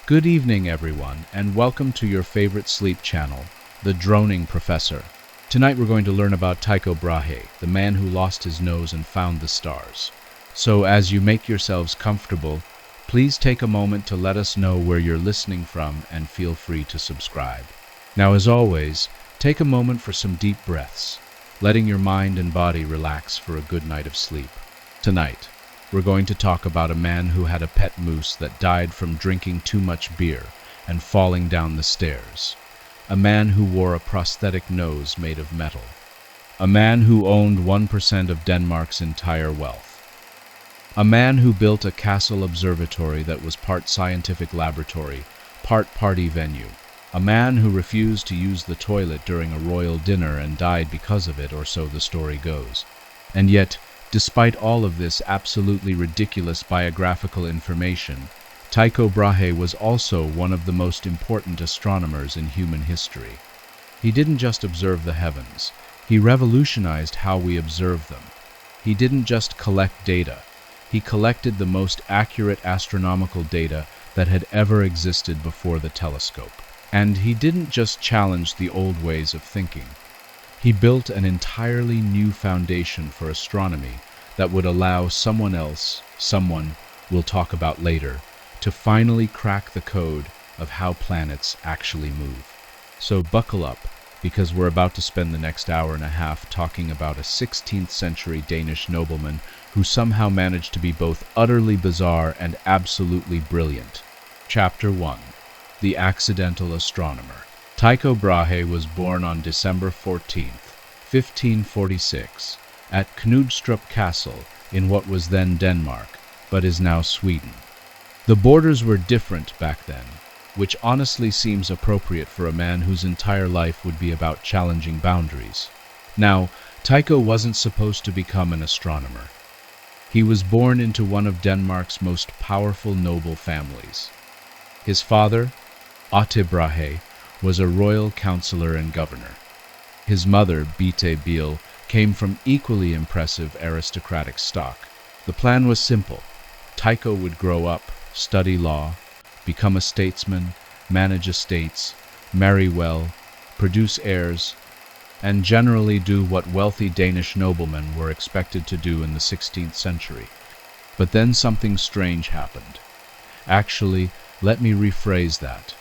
Good evening, everyone, and welcome to your favorite sleep channel, The Droning Professor. Tonight we're going to learn about Tycho Brahe, the man who lost his nose and found the stars. So as you make yourselves comfortable, please take a moment to let us know where you're listening from and feel free to subscribe. Now, as always, take a moment for some deep breaths, letting your mind and body relax for a good night of sleep. Tonight, we're going to talk about a man who had a pet moose that died from drinking too much beer and falling down the stairs. A man who wore a prosthetic nose made of metal. A man who owned 1% of Denmark's entire wealth. A man who built a castle observatory that was part scientific laboratory, part party venue. A man who refused to use the toilet during a royal dinner and died because of it, or so the story goes. And yet, despite all of this absolutely ridiculous biographical information, Tycho Brahe was also one of the most important astronomers in human history. He didn't just observe the heavens, he revolutionized how we observe them. He didn't just collect data, he collected the most accurate astronomical data that had ever existed before the telescope. And he didn't just challenge the old ways of thinking. He built an entirely new foundation for astronomy that would allow someone we'll talk about later, to finally crack the code of how planets actually move. So buckle up, because we're about to spend the next hour and a half talking about a 16th century Danish nobleman who somehow managed to be both utterly bizarre and absolutely brilliant. Chapter 1. The Accidental Astronomer. Tycho Brahe was born on December 14th, 1546, at Knudstrup Castle in what was then Denmark, but is now Sweden. The borders were different back then, which honestly seems appropriate for a man whose entire life would be about challenging boundaries. Now, Tycho wasn't supposed to become an astronomer. He was born into one of Denmark's most powerful noble families. His father, Atte Brahe, was a royal counselor and governor. His mother, Bite Biel, came from equally impressive aristocratic stock. The plan was simple. Tycho would grow up, study law, become a statesman, manage estates, marry well, produce heirs, and generally do what wealthy Danish noblemen were expected to do in the 16th century. But then something strange happened. Actually, let me rephrase that.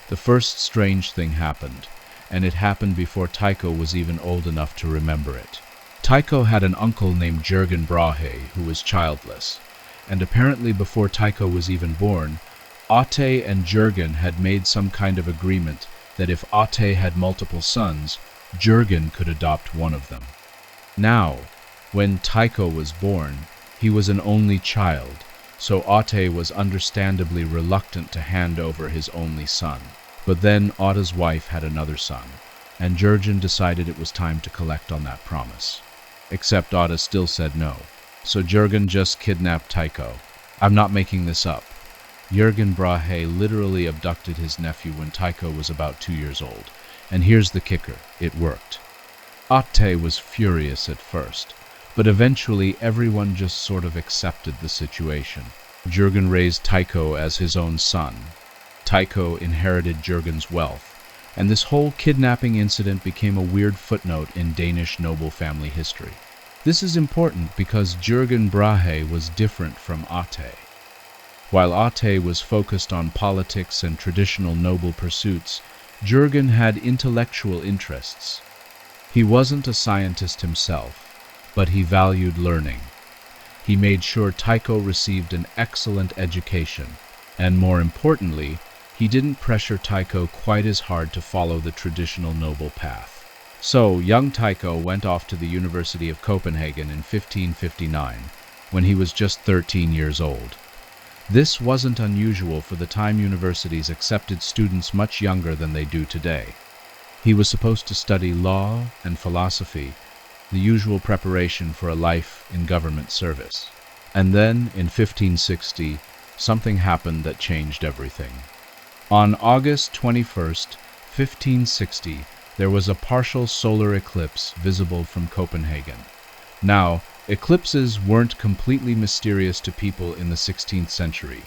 The first strange thing happened, and it happened before Tycho was even old enough to remember it. Tycho had an uncle named Jürgen Brahe who was childless, and apparently before Tycho was even born, Atte and Jürgen had made some kind of agreement that if Atte had multiple sons, Jürgen could adopt one of them. Now, when Tycho was born, he was an only child, so Atte was understandably reluctant to hand over his only son. But then Atte's wife had another son, and Jürgen decided it was time to collect on that promise. Except Atte still said no. So Jürgen just kidnapped Tycho. I'm not making this up. Jürgen Brahe literally abducted his nephew when Tycho was about 2 years old. And here's the kicker, it worked. Atte was furious at first, but eventually everyone just sort of accepted the situation. Jürgen raised Tycho as his own son. Tycho inherited Jürgen's wealth, and this whole kidnapping incident became a weird footnote in Danish noble family history. This is important because Jürgen Brahe was different from Atte. While Atte was focused on politics and traditional noble pursuits, Jürgen had intellectual interests. He wasn't a scientist himself, but he valued learning. He made sure Tycho received an excellent education, and more importantly, he didn't pressure Tycho quite as hard to follow the traditional noble path. So, young Tycho went off to the University of Copenhagen in 1559, when he was just 13 years old. This wasn't unusual for the time universities accepted students much younger than they do today. He was supposed to study law and philosophy, the usual preparation for a life in government service. And then, in 1560, something happened that changed everything. On August 21st, 1560, there was a partial solar eclipse visible from Copenhagen. Now, eclipses weren't completely mysterious to people in the 16th century.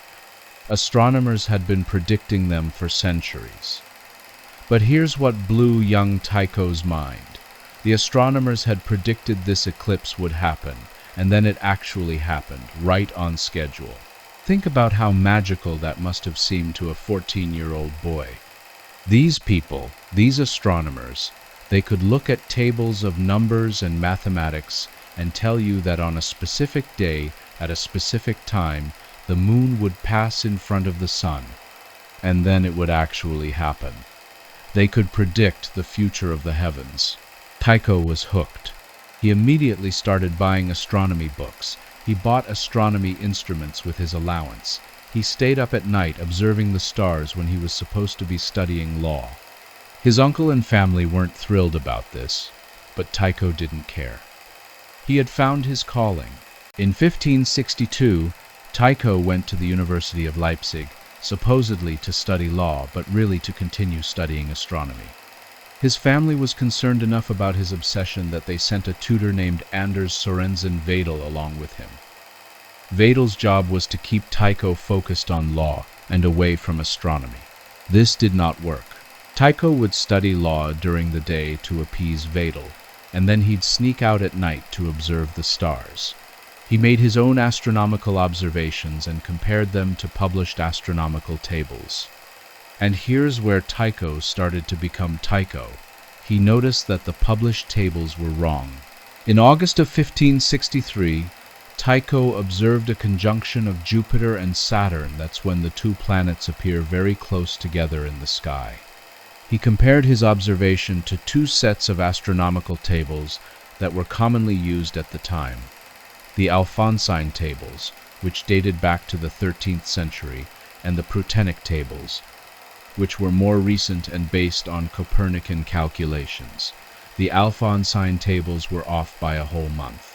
Astronomers had been predicting them for centuries. But here's what blew young Tycho's mind. The astronomers had predicted this eclipse would happen, and then it actually happened, right on schedule. Think about how magical that must have seemed to a 14-year-old boy. These people, these astronomers, they could look at tables of numbers and mathematics and tell you that on a specific day, at a specific time, the moon would pass in front of the sun, and then it would actually happen. They could predict the future of the heavens. Tycho was hooked. He immediately started buying astronomy books. He bought astronomy instruments with his allowance. He stayed up at night observing the stars when he was supposed to be studying law. His uncle and family weren't thrilled about this, but Tycho didn't care. He had found his calling. In 1562, Tycho went to the University of Leipzig, supposedly to study law, but really to continue studying astronomy. His family was concerned enough about his obsession that they sent a tutor named Anders Sorensen Vedel along with him. Vedel's job was to keep Tycho focused on law and away from astronomy. This did not work. Tycho would study law during the day to appease Vedel, and then he'd sneak out at night to observe the stars. He made his own astronomical observations and compared them to published astronomical tables. And here's where Tycho started to become Tycho. He noticed that the published tables were wrong. In August of 1563, Tycho observed a conjunction of Jupiter and Saturn. That's when the two planets appear very close together in the sky. He compared his observation to two sets of astronomical tables that were commonly used at the time. The Alphonsine tables, which dated back to the 13th century, and the Prutenic tables, which were more recent and based on Copernican calculations. The Alphonsine tables were off by a whole month.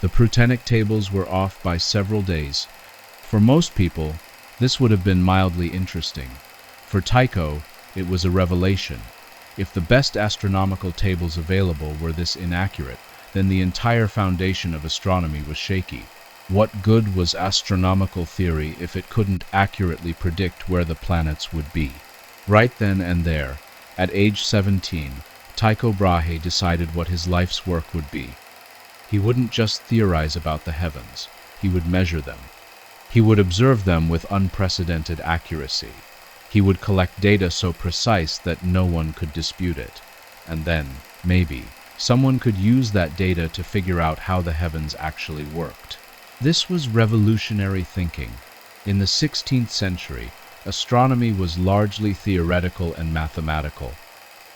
The Prutenic tables were off by several days. For most people, this would have been mildly interesting. For Tycho, it was a revelation. If the best astronomical tables available were this inaccurate, then the entire foundation of astronomy was shaky. What good was astronomical theory if it couldn't accurately predict where the planets would be? Right then and there, at age 17, Tycho Brahe decided what his life's work would be. He wouldn't just theorize about the heavens, he would measure them. He would observe them with unprecedented accuracy. He would collect data so precise that no one could dispute it. And then, maybe, someone could use that data to figure out how the heavens actually worked. This was revolutionary thinking. In the 16th century, astronomy was largely theoretical and mathematical.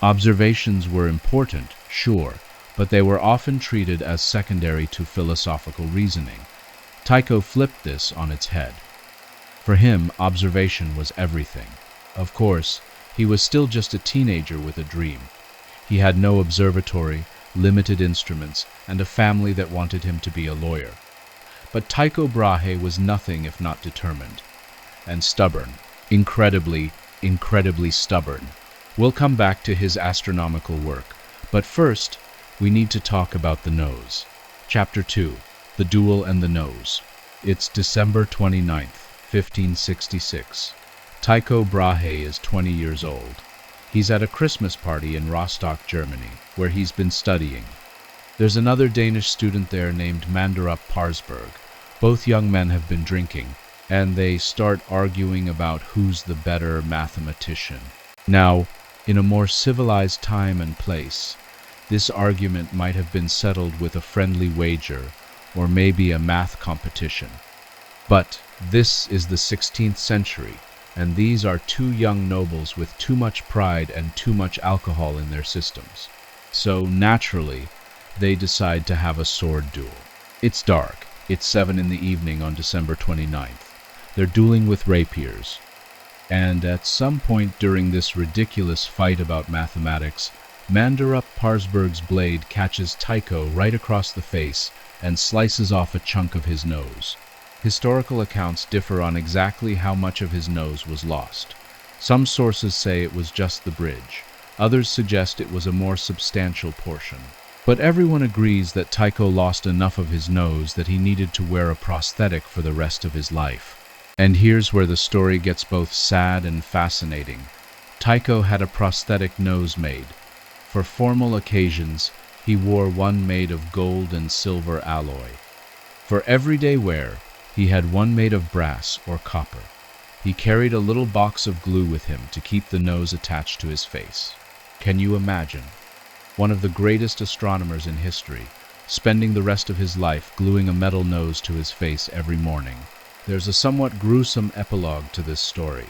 Observations were important, sure, but they were often treated as secondary to philosophical reasoning. Tycho flipped this on its head. For him, observation was everything. Of course, he was still just a teenager with a dream. He had no observatory, limited instruments, and a family that wanted him to be a lawyer. But Tycho Brahe was nothing if not determined. And stubborn. Incredibly stubborn. We'll come back to his astronomical work. But first, we need to talk about the nose. Chapter 2. The Duel and the Nose. It's December 29th, 1566. Tycho Brahe is 20 years old. He's at a Christmas party in Rostock, Germany, where he's been studying. There's another Danish student there named Manderup Parsberg. Both young men have been drinking, and they start arguing about who's the better mathematician. Now, in a more civilized time and place, this argument might have been settled with a friendly wager, or maybe a math competition. But this is the 16th century, and these are two young nobles with too much pride and too much alcohol in their systems. So, naturally, they decide to have a sword duel. It's dark. It's 7 in the evening on December 29th. They're dueling with rapiers. And at some point during this ridiculous fight about mathematics, Manderup Parsberg's blade catches Tycho right across the face and slices off a chunk of his nose. Historical accounts differ on exactly how much of his nose was lost. Some sources say it was just the bridge. Others suggest it was a more substantial portion. But everyone agrees that Tycho lost enough of his nose that he needed to wear a prosthetic for the rest of his life. And here's where the story gets both sad and fascinating. Tycho had a prosthetic nose made. For formal occasions, he wore one made of gold and silver alloy. For everyday wear, he had one made of brass or copper. He carried a little box of glue with him to keep the nose attached to his face. Can you imagine? One of the greatest astronomers in history, spending the rest of his life gluing a metal nose to his face every morning. There's a somewhat gruesome epilogue to this story.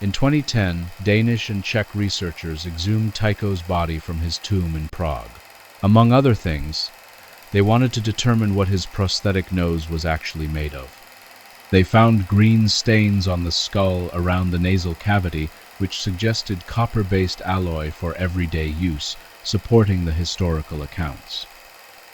In 2010, Danish and Czech researchers exhumed Tycho's body from his tomb in Prague. Among other things, they wanted to determine what his prosthetic nose was actually made of. They found green stains on the skull around the nasal cavity, which suggested copper-based alloy for everyday use, supporting the historical accounts.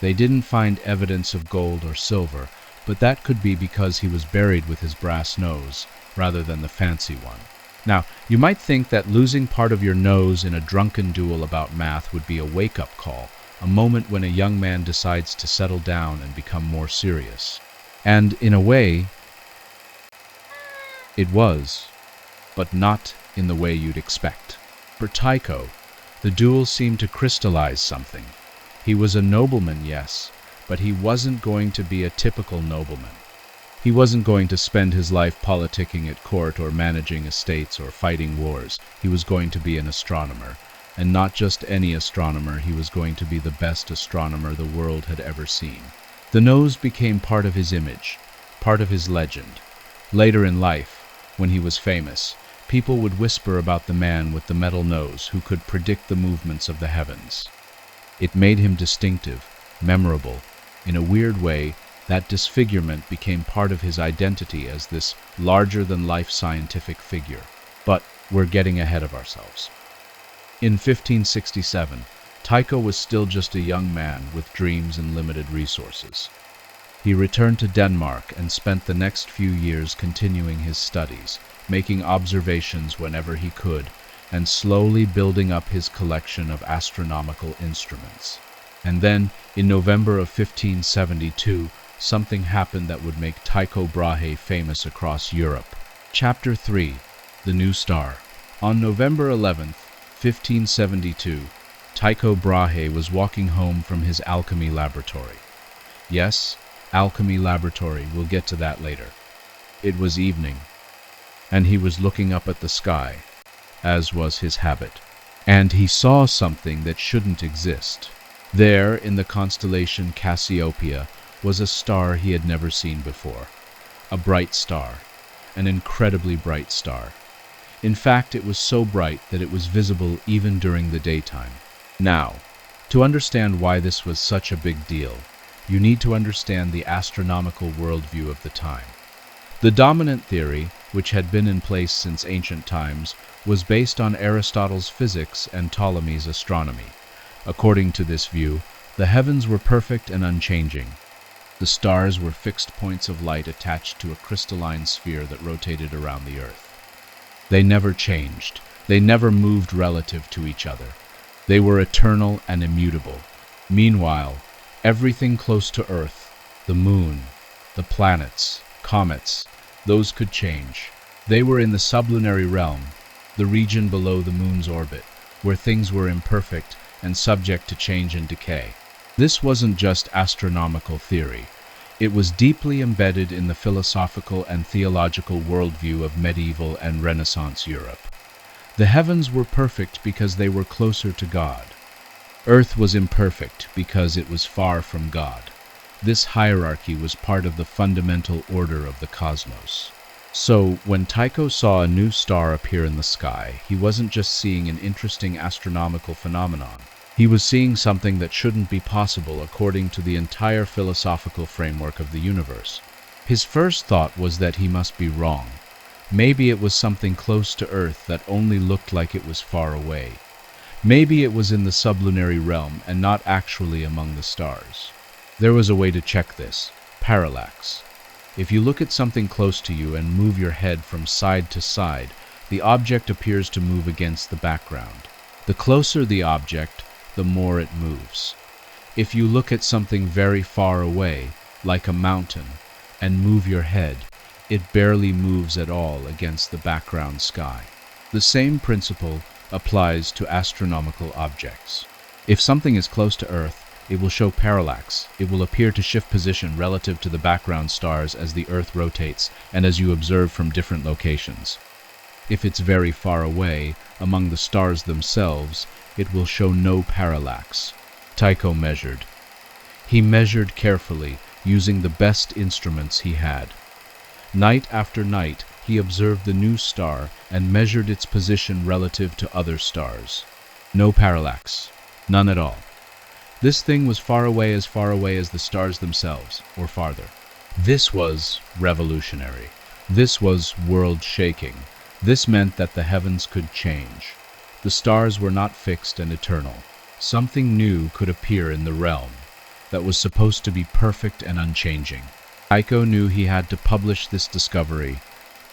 They didn't find evidence of gold or silver, but that could be because he was buried with his brass nose, rather than the fancy one. Now, you might think that losing part of your nose in a drunken duel about math would be a wake-up call, a moment when a young man decides to settle down and become more serious. And, in a way, it was, but not in the way you'd expect. For Tycho, the duel seemed to crystallize something. He was a nobleman, yes, but he wasn't going to be a typical nobleman. He wasn't going to spend his life politicking at court or managing estates or fighting wars. He was going to be an astronomer. And not just any astronomer, he was going to be the best astronomer the world had ever seen. The nose became part of his image, part of his legend. Later in life, when he was famous, people would whisper about the man with the metal nose who could predict the movements of the heavens. It made him distinctive, memorable. In a weird way, that disfigurement became part of his identity as this larger-than-life scientific figure. But we're getting ahead of ourselves. In 1567, Tycho was still just a young man with dreams and limited resources. He returned to Denmark and spent the next few years continuing his studies, making observations whenever he could, and slowly building up his collection of astronomical instruments. And then, in November of 1572, something happened that would make Tycho Brahe famous across Europe. Chapter 3. The New Star. On November 11th, 1572, Tycho Brahe was walking home from his alchemy laboratory. Yes, alchemy laboratory, we'll get to that later. It was evening, and he was looking up at the sky, as was his habit. And he saw something that shouldn't exist. There, in the constellation Cassiopeia, was a star he had never seen before. A bright star. An incredibly bright star. In fact, it was so bright that it was visible even during the daytime. Now, to understand why this was such a big deal, you need to understand the astronomical worldview of the time. The dominant theory, which had been in place since ancient times, was based on Aristotle's physics and Ptolemy's astronomy. According to this view, the heavens were perfect and unchanging. The stars were fixed points of light attached to a crystalline sphere that rotated around the Earth. They never changed. They never moved relative to each other. They were eternal and immutable. Meanwhile, everything close to Earth, the moon, the planets, comets, those could change. They were in the sublunary realm, the region below the moon's orbit, where things were imperfect and subject to change and decay. This wasn't just astronomical theory. It was deeply embedded in the philosophical and theological worldview of medieval and Renaissance Europe. The heavens were perfect because they were closer to God. Earth was imperfect because it was far from God. This hierarchy was part of the fundamental order of the cosmos. So, when Tycho saw a new star appear in the sky, he wasn't just seeing an interesting astronomical phenomenon. He was seeing something that shouldn't be possible according to the entire philosophical framework of the universe. His first thought was that he must be wrong. Maybe it was something close to Earth that only looked like it was far away. Maybe it was in the sublunary realm and not actually among the stars. There was a way to check this: parallax. If you look at something close to you and move your head from side to side, the object appears to move against the background. The closer the object, the more it moves. If you look at something very far away, like a mountain, and move your head, it barely moves at all against the background sky. The same principle applies to astronomical objects. If something is close to Earth, it will show parallax. It will appear to shift position relative to the background stars as the Earth rotates and as you observe from different locations. If it's very far away, among the stars themselves, it will show no parallax. Tycho measured. He measured carefully, using the best instruments he had. Night after night, he observed the new star and measured its position relative to other stars. No parallax. None at all. This thing was far away as the stars themselves, or farther. This was revolutionary. This was world-shaking. This meant that the heavens could change. The stars were not fixed and eternal. Something new could appear in the realm that was supposed to be perfect and unchanging. Tycho knew he had to publish this discovery,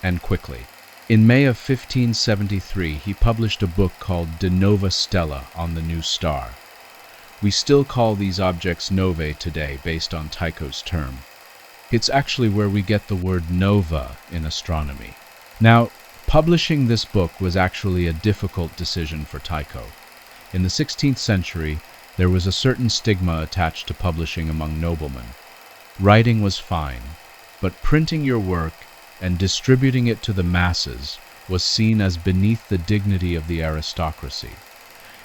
and quickly. In May of 1573, he published a book called De Nova Stella on the new star. We still call these objects novae today based on Tycho's term. It's actually where we get the word nova in astronomy. Now, publishing this book was actually a difficult decision for Tycho. In the 16th century, there was a certain stigma attached to publishing among noblemen. Writing was fine, but printing your work and distributing it to the masses was seen as beneath the dignity of the aristocracy.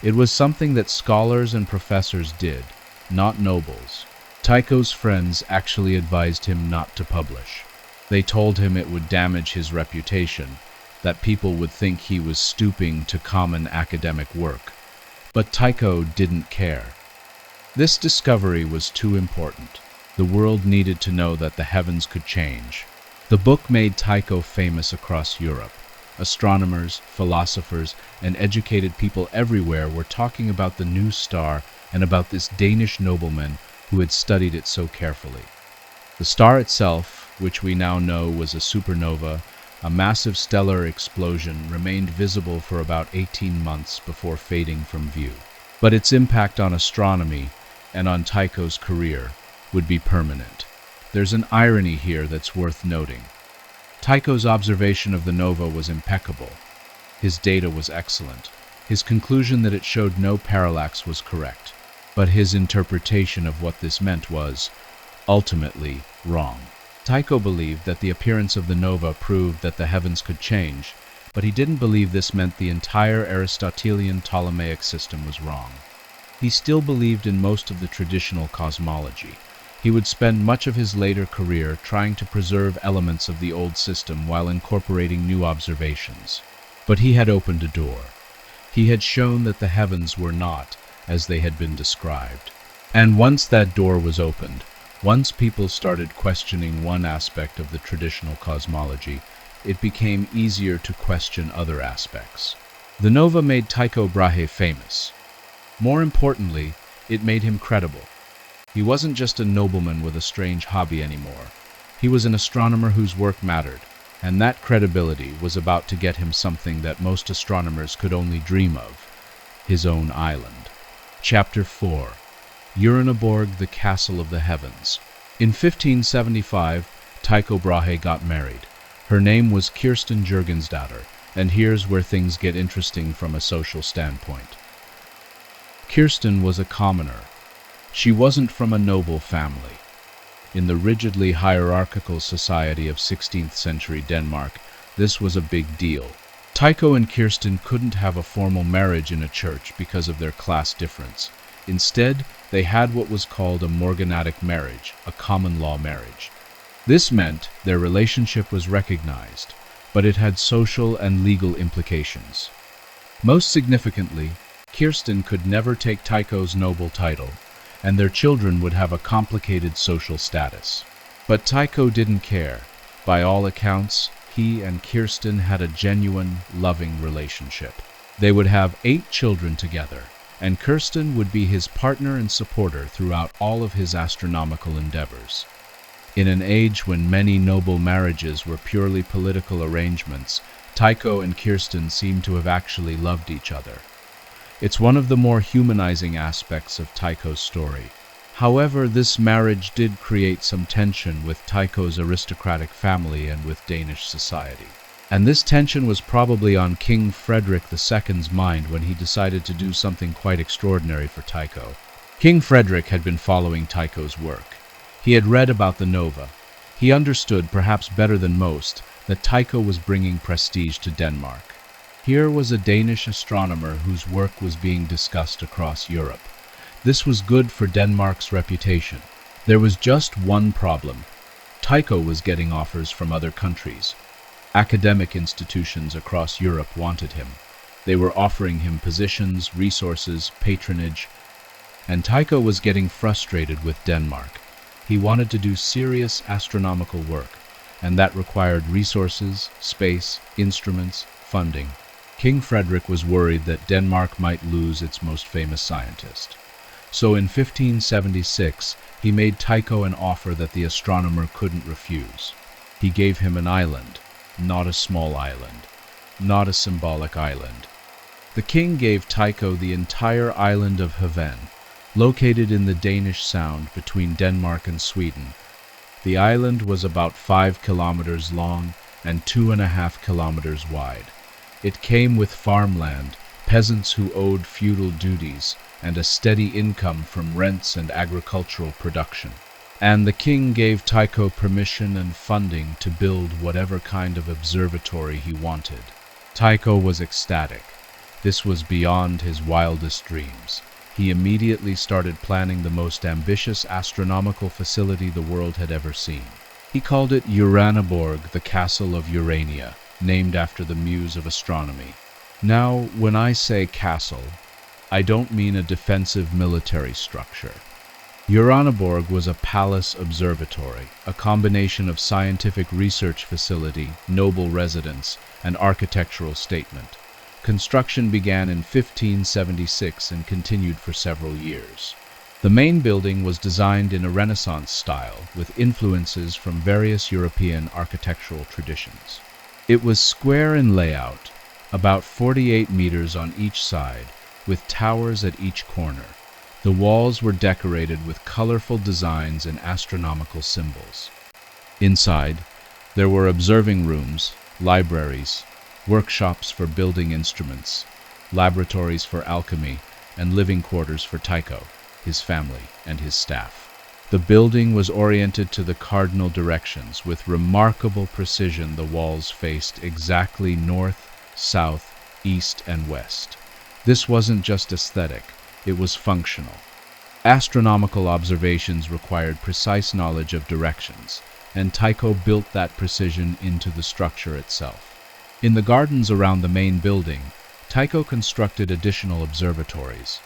It was something that scholars and professors did, not nobles. Tycho's friends actually advised him not to publish. They told him it would damage his reputation, that people would think he was stooping to common academic work. But Tycho didn't care. This discovery was too important. The world needed to know that the heavens could change. The book made Tycho famous across Europe. Astronomers, philosophers, and educated people everywhere were talking about the new star and about this Danish nobleman who had studied it so carefully. The star itself, which we now know was a supernova, a massive stellar explosion, remained visible for about 18 months before fading from view. But its impact on astronomy and on Tycho's career would be permanent. There's an irony here that's worth noting. Tycho's observation of the nova was impeccable. His data was excellent. His conclusion that it showed no parallax was correct. But his interpretation of what this meant was, ultimately, wrong. Tycho believed that the appearance of the nova proved that the heavens could change, but he didn't believe this meant the entire Aristotelian Ptolemaic system was wrong. He still believed in most of the traditional cosmology. He would spend much of his later career trying to preserve elements of the old system while incorporating new observations. But he had opened a door. He had shown that the heavens were not as they had been described. And once that door was opened, once people started questioning one aspect of the traditional cosmology, it became easier to question other aspects. The nova made Tycho Brahe famous. More importantly, it made him credible. He wasn't just a nobleman with a strange hobby anymore. He was an astronomer whose work mattered, and that credibility was about to get him something that most astronomers could only dream of: his own island. Chapter 4. Uraniborg, the Castle of the Heavens. In 1575, Tycho Brahe got married. Her name was Kirsten Jürgensdatter, and here's where things get interesting from a social standpoint. Kirsten was a commoner. She wasn't from a noble family. In the rigidly hierarchical society of 16th century Denmark, this was a big deal. Tycho and Kirsten couldn't have a formal marriage in a church because of their class difference. Instead, they had what was called a morganatic marriage, a common law marriage. This meant their relationship was recognized, but it had social and legal implications. Most significantly, Kirsten could never take Tycho's noble title, and their children would have a complicated social status. But Tycho didn't care. By all accounts, he and Kirsten had a genuine, loving relationship. They would have 8 children together, and Kirsten would be his partner and supporter throughout all of his astronomical endeavors. In an age when many noble marriages were purely political arrangements, Tycho and Kirsten seem to have actually loved each other. It's one of the more humanizing aspects of Tycho's story. However, this marriage did create some tension with Tycho's aristocratic family and with Danish society. And this tension was probably on King Frederick II's mind when he decided to do something quite extraordinary for Tycho. King Frederick had been following Tycho's work. He had read about the nova. He understood, perhaps better than most, that Tycho was bringing prestige to Denmark. Here was a Danish astronomer whose work was being discussed across Europe. This was good for Denmark's reputation. There was just one problem. Tycho was getting offers from other countries. Academic institutions across Europe wanted him. They were offering him positions, resources, patronage, and Tycho was getting frustrated with Denmark. He wanted to do serious astronomical work, and that required resources, space, instruments, funding. King Frederick was worried that Denmark might lose its most famous scientist. So in 1576, he made Tycho an offer that the astronomer couldn't refuse. He gave him an island, not a small island, not a symbolic island. The king gave Tycho the entire island of Haven, located in the Danish Sound between Denmark and Sweden. The island was about 5 kilometers long and 2.5 kilometers wide. It came with farmland, peasants who owed feudal duties, and a steady income from rents and agricultural production. And the king gave Tycho permission and funding to build whatever kind of observatory he wanted. Tycho was ecstatic. This was beyond his wildest dreams. He immediately started planning the most ambitious astronomical facility the world had ever seen. He called it Uraniborg, the Castle of Urania, named after the muse of astronomy. Now, when I say castle, I don't mean a defensive military structure. Uraniborg was a palace observatory, a combination of scientific research facility, noble residence, and architectural statement. Construction began in 1576 and continued for several years. The main building was designed in a Renaissance style, with influences from various European architectural traditions. It was square in layout, about 48 meters on each side, with towers at each corner. The walls were decorated with colorful designs and astronomical symbols. Inside, there were observing rooms, libraries, workshops for building instruments, laboratories for alchemy, and living quarters for Tycho, his family, and his staff. The building was oriented to the cardinal directions. With remarkable precision, the walls faced exactly north, south, east, and west. This wasn't just aesthetic. It was functional. Astronomical observations required precise knowledge of directions, and Tycho built that precision into the structure itself. In the gardens around the main building, Tycho constructed additional observatories.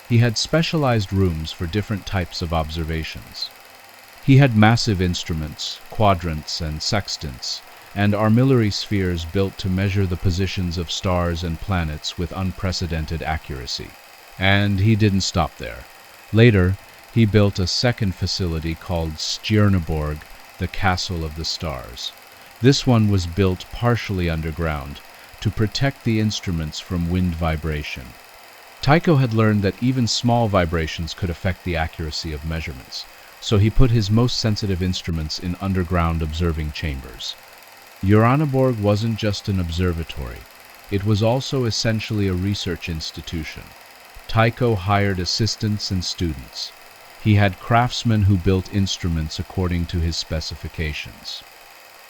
He had specialized rooms for different types of observations. He had massive instruments, quadrants and sextants, and armillary spheres built to measure the positions of stars and planets with unprecedented accuracy. And he didn't stop there. Later, he built a second facility called Stjerneborg, the Castle of the Stars. This one was built partially underground to protect the instruments from wind vibration. Tycho had learned that even small vibrations could affect the accuracy of measurements, so he put his most sensitive instruments in underground observing chambers. Uraniborg wasn't just an observatory. It was also essentially a research institution. Tycho hired assistants and students. He had craftsmen who built instruments according to his specifications.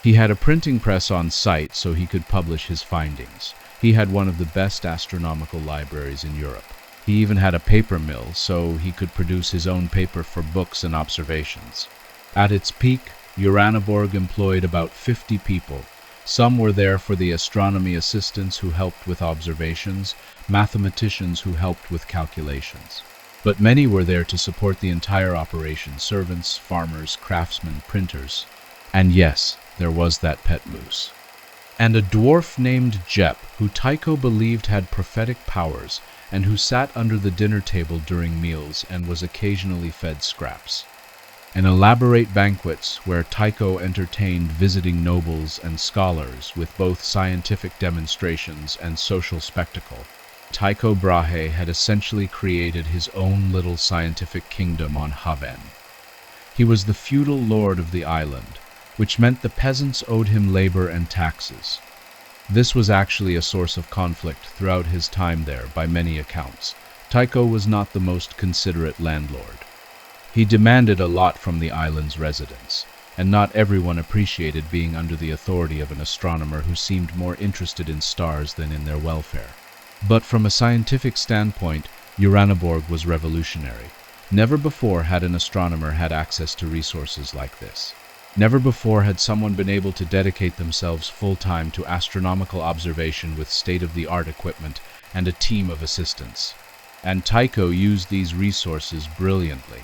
He had a printing press on site so he could publish his findings. He had one of the best astronomical libraries in Europe. He even had a paper mill so he could produce his own paper for books and observations. At its peak, Uraniborg employed about 50 people. Some were there for the astronomy assistants who helped with observations, mathematicians who helped with calculations. But many were there to support the entire operation: servants, farmers, craftsmen, printers. And yes, there was that pet moose. And a dwarf named Jep, who Tycho believed had prophetic powers, and who sat under the dinner table during meals and was occasionally fed scraps. And elaborate banquets where Tycho entertained visiting nobles and scholars with both scientific demonstrations and social spectacle. Tycho Brahe had essentially created his own little scientific kingdom on Haven. He was the feudal lord of the island, which meant the peasants owed him labor and taxes. This was actually a source of conflict throughout his time there by many accounts. Tycho was not the most considerate landlord. He demanded a lot from the island's residents, and not everyone appreciated being under the authority of an astronomer who seemed more interested in stars than in their welfare. But from a scientific standpoint, Uraniborg was revolutionary. Never before had an astronomer had access to resources like this. Never before had someone been able to dedicate themselves full-time to astronomical observation with state-of-the-art equipment and a team of assistants. And Tycho used these resources brilliantly.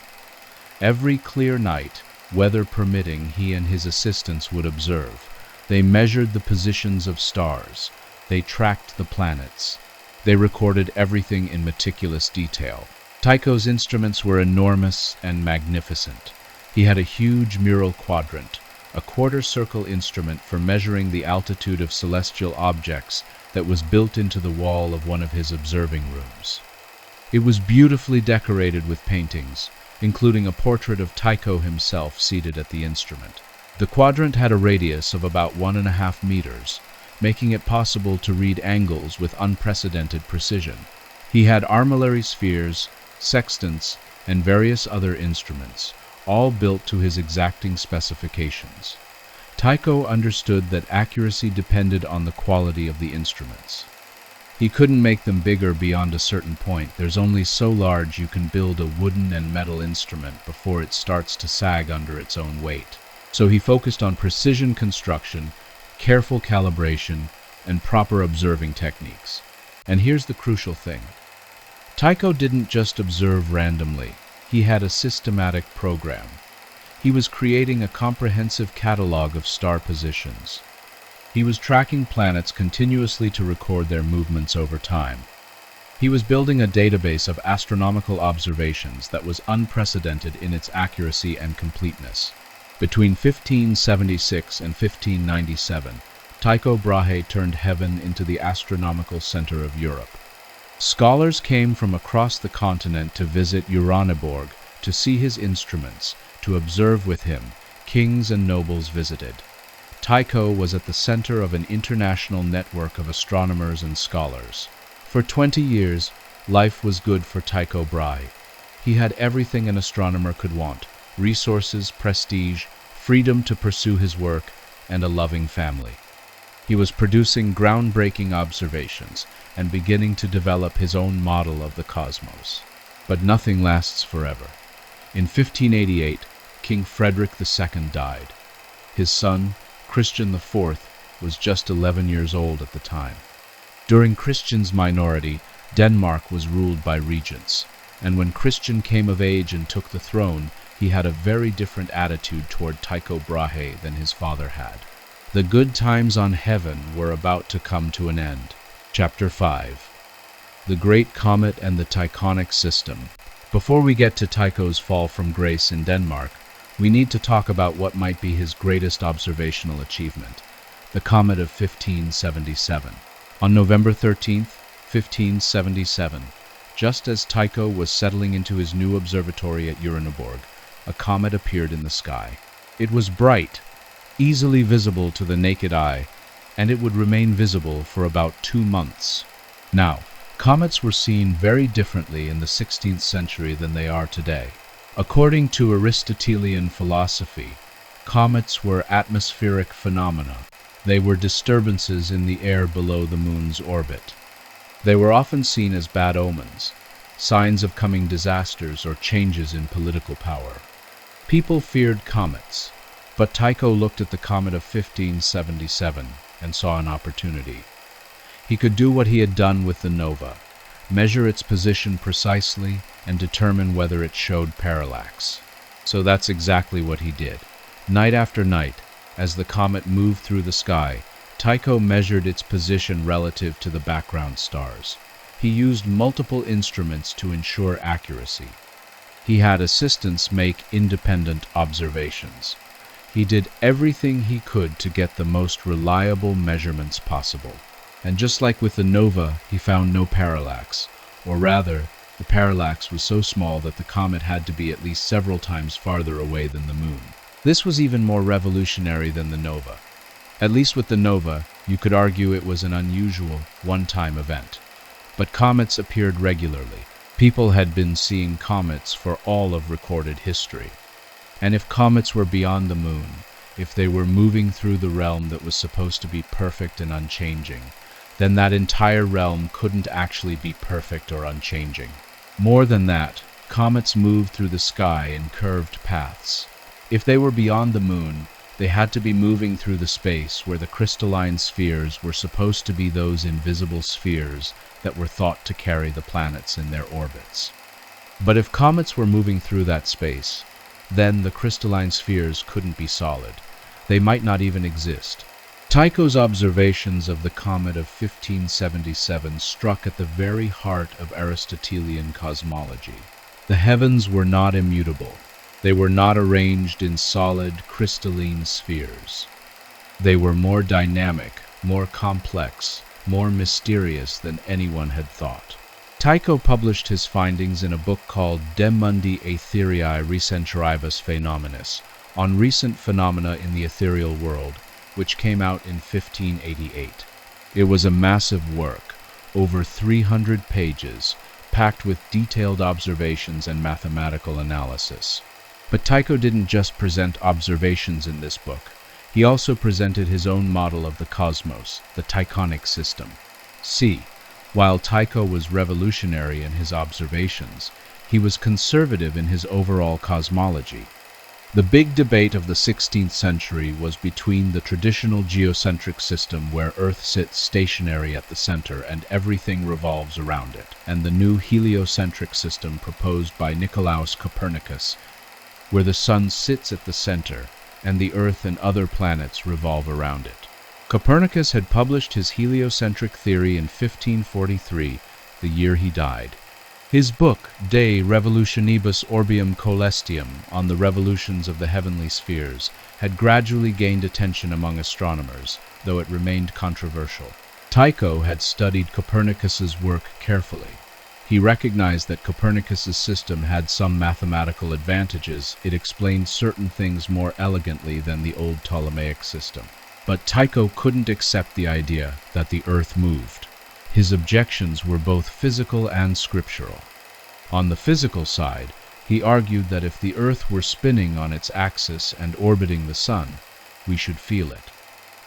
Every clear night, weather permitting, he and his assistants would observe. They measured the positions of stars. They tracked the planets. They recorded everything in meticulous detail. Tycho's instruments were enormous and magnificent. He had a huge mural quadrant, a quarter-circle instrument for measuring the altitude of celestial objects that was built into the wall of one of his observing rooms. It was beautifully decorated with paintings, including a portrait of Tycho himself seated at the instrument. The quadrant had a radius of about 1.5 meters, making it possible to read angles with unprecedented precision. He had armillary spheres, sextants, and various other instruments, all built to his exacting specifications. Tycho understood that accuracy depended on the quality of the instruments. He couldn't make them bigger beyond a certain point. There's only so large you can build a wooden and metal instrument before it starts to sag under its own weight. So he focused on precision construction, careful calibration, and proper observing techniques. And here's the crucial thing. Tycho didn't just observe randomly. He had a systematic program. He was creating a comprehensive catalog of star positions. He was tracking planets continuously to record their movements over time. He was building a database of astronomical observations that was unprecedented in its accuracy and completeness. Between 1576 and 1597, Tycho Brahe turned heaven into the astronomical center of Europe. Scholars came from across the continent to visit Uraniborg, to see his instruments, to observe with him. Kings and nobles visited. Tycho was at the center of an international network of astronomers and scholars. For 20 years, life was good for Tycho Brahe. He had everything an astronomer could want: resources, prestige, freedom to pursue his work, and a loving family. He was producing groundbreaking observations and beginning to develop his own model of the cosmos. But nothing lasts forever. In 1588, King Frederick II died. His son, Christian IV, was just 11 years old at the time. During Christian's minority, Denmark was ruled by regents, and when Christian came of age and took the throne, he had a very different attitude toward Tycho Brahe than his father had. The good times on heaven were about to come to an end. Chapter 5. The Great Comet and the Tychonic System. Before we get to Tycho's fall from grace in Denmark, we need to talk about what might be his greatest observational achievement, the comet of 1577. On November 13th, 1577, just as Tycho was settling into his new observatory at Uraniborg, a comet appeared in the sky. It was bright, easily visible to the naked eye, and it would remain visible for about 2 months. Now, comets were seen very differently in the 16th century than they are today. According to Aristotelian philosophy, comets were atmospheric phenomena. They were disturbances in the air below the moon's orbit. They were often seen as bad omens, signs of coming disasters or changes in political power. People feared comets, but Tycho looked at the comet of 1577 and saw an opportunity. He could do what he had done with the nova, measure its position precisely and determine whether it showed parallax. So that's exactly what he did. Night after night, as the comet moved through the sky, Tycho measured its position relative to the background stars. He used multiple instruments to ensure accuracy. He had assistants make independent observations. He did everything he could to get the most reliable measurements possible. And just like with the nova, he found no parallax, or rather, the parallax was so small that the comet had to be at least several times farther away than the moon. This was even more revolutionary than the nova. At least with the nova, you could argue it was an unusual, one-time event. But comets appeared regularly. People had been seeing comets for all of recorded history. And if comets were beyond the moon, if they were moving through the realm that was supposed to be perfect and unchanging, then that entire realm couldn't actually be perfect or unchanging. More than that, comets moved through the sky in curved paths. If they were beyond the moon, they had to be moving through the space where the crystalline spheres were supposed to be those invisible spheres that were thought to carry the planets in their orbits. But if comets were moving through that space, then the crystalline spheres couldn't be solid. They might not even exist. Tycho's observations of the comet of 1577 struck at the very heart of Aristotelian cosmology. The heavens were not immutable. They were not arranged in solid, crystalline spheres. They were more dynamic, more complex, more mysterious than anyone had thought. Tycho published his findings in a book called De Mundi Aetheriae Recentribus Phenomenis, on recent phenomena in the ethereal world, which came out in 1588. It was a massive work, over 300 pages, packed with detailed observations and mathematical analysis. But Tycho didn't just present observations in this book. He also presented his own model of the cosmos, the Tychonic system. See, while Tycho was revolutionary in his observations, he was conservative in his overall cosmology. The big debate of the 16th century was between the traditional geocentric system where Earth sits stationary at the center and everything revolves around it, and the new heliocentric system proposed by Nicolaus Copernicus, where the Sun sits at the center and the Earth and other planets revolve around it. Copernicus had published his heliocentric theory in 1543, the year he died. His book, De Revolutionibus Orbium Coelestium, on the revolutions of the heavenly spheres, had gradually gained attention among astronomers, though it remained controversial. Tycho had studied Copernicus's work carefully. He recognized that Copernicus's system had some mathematical advantages. It explained certain things more elegantly than the old Ptolemaic system. But Tycho couldn't accept the idea that the Earth moved. His objections were both physical and scriptural. On the physical side, he argued that if the Earth were spinning on its axis and orbiting the Sun, we should feel it.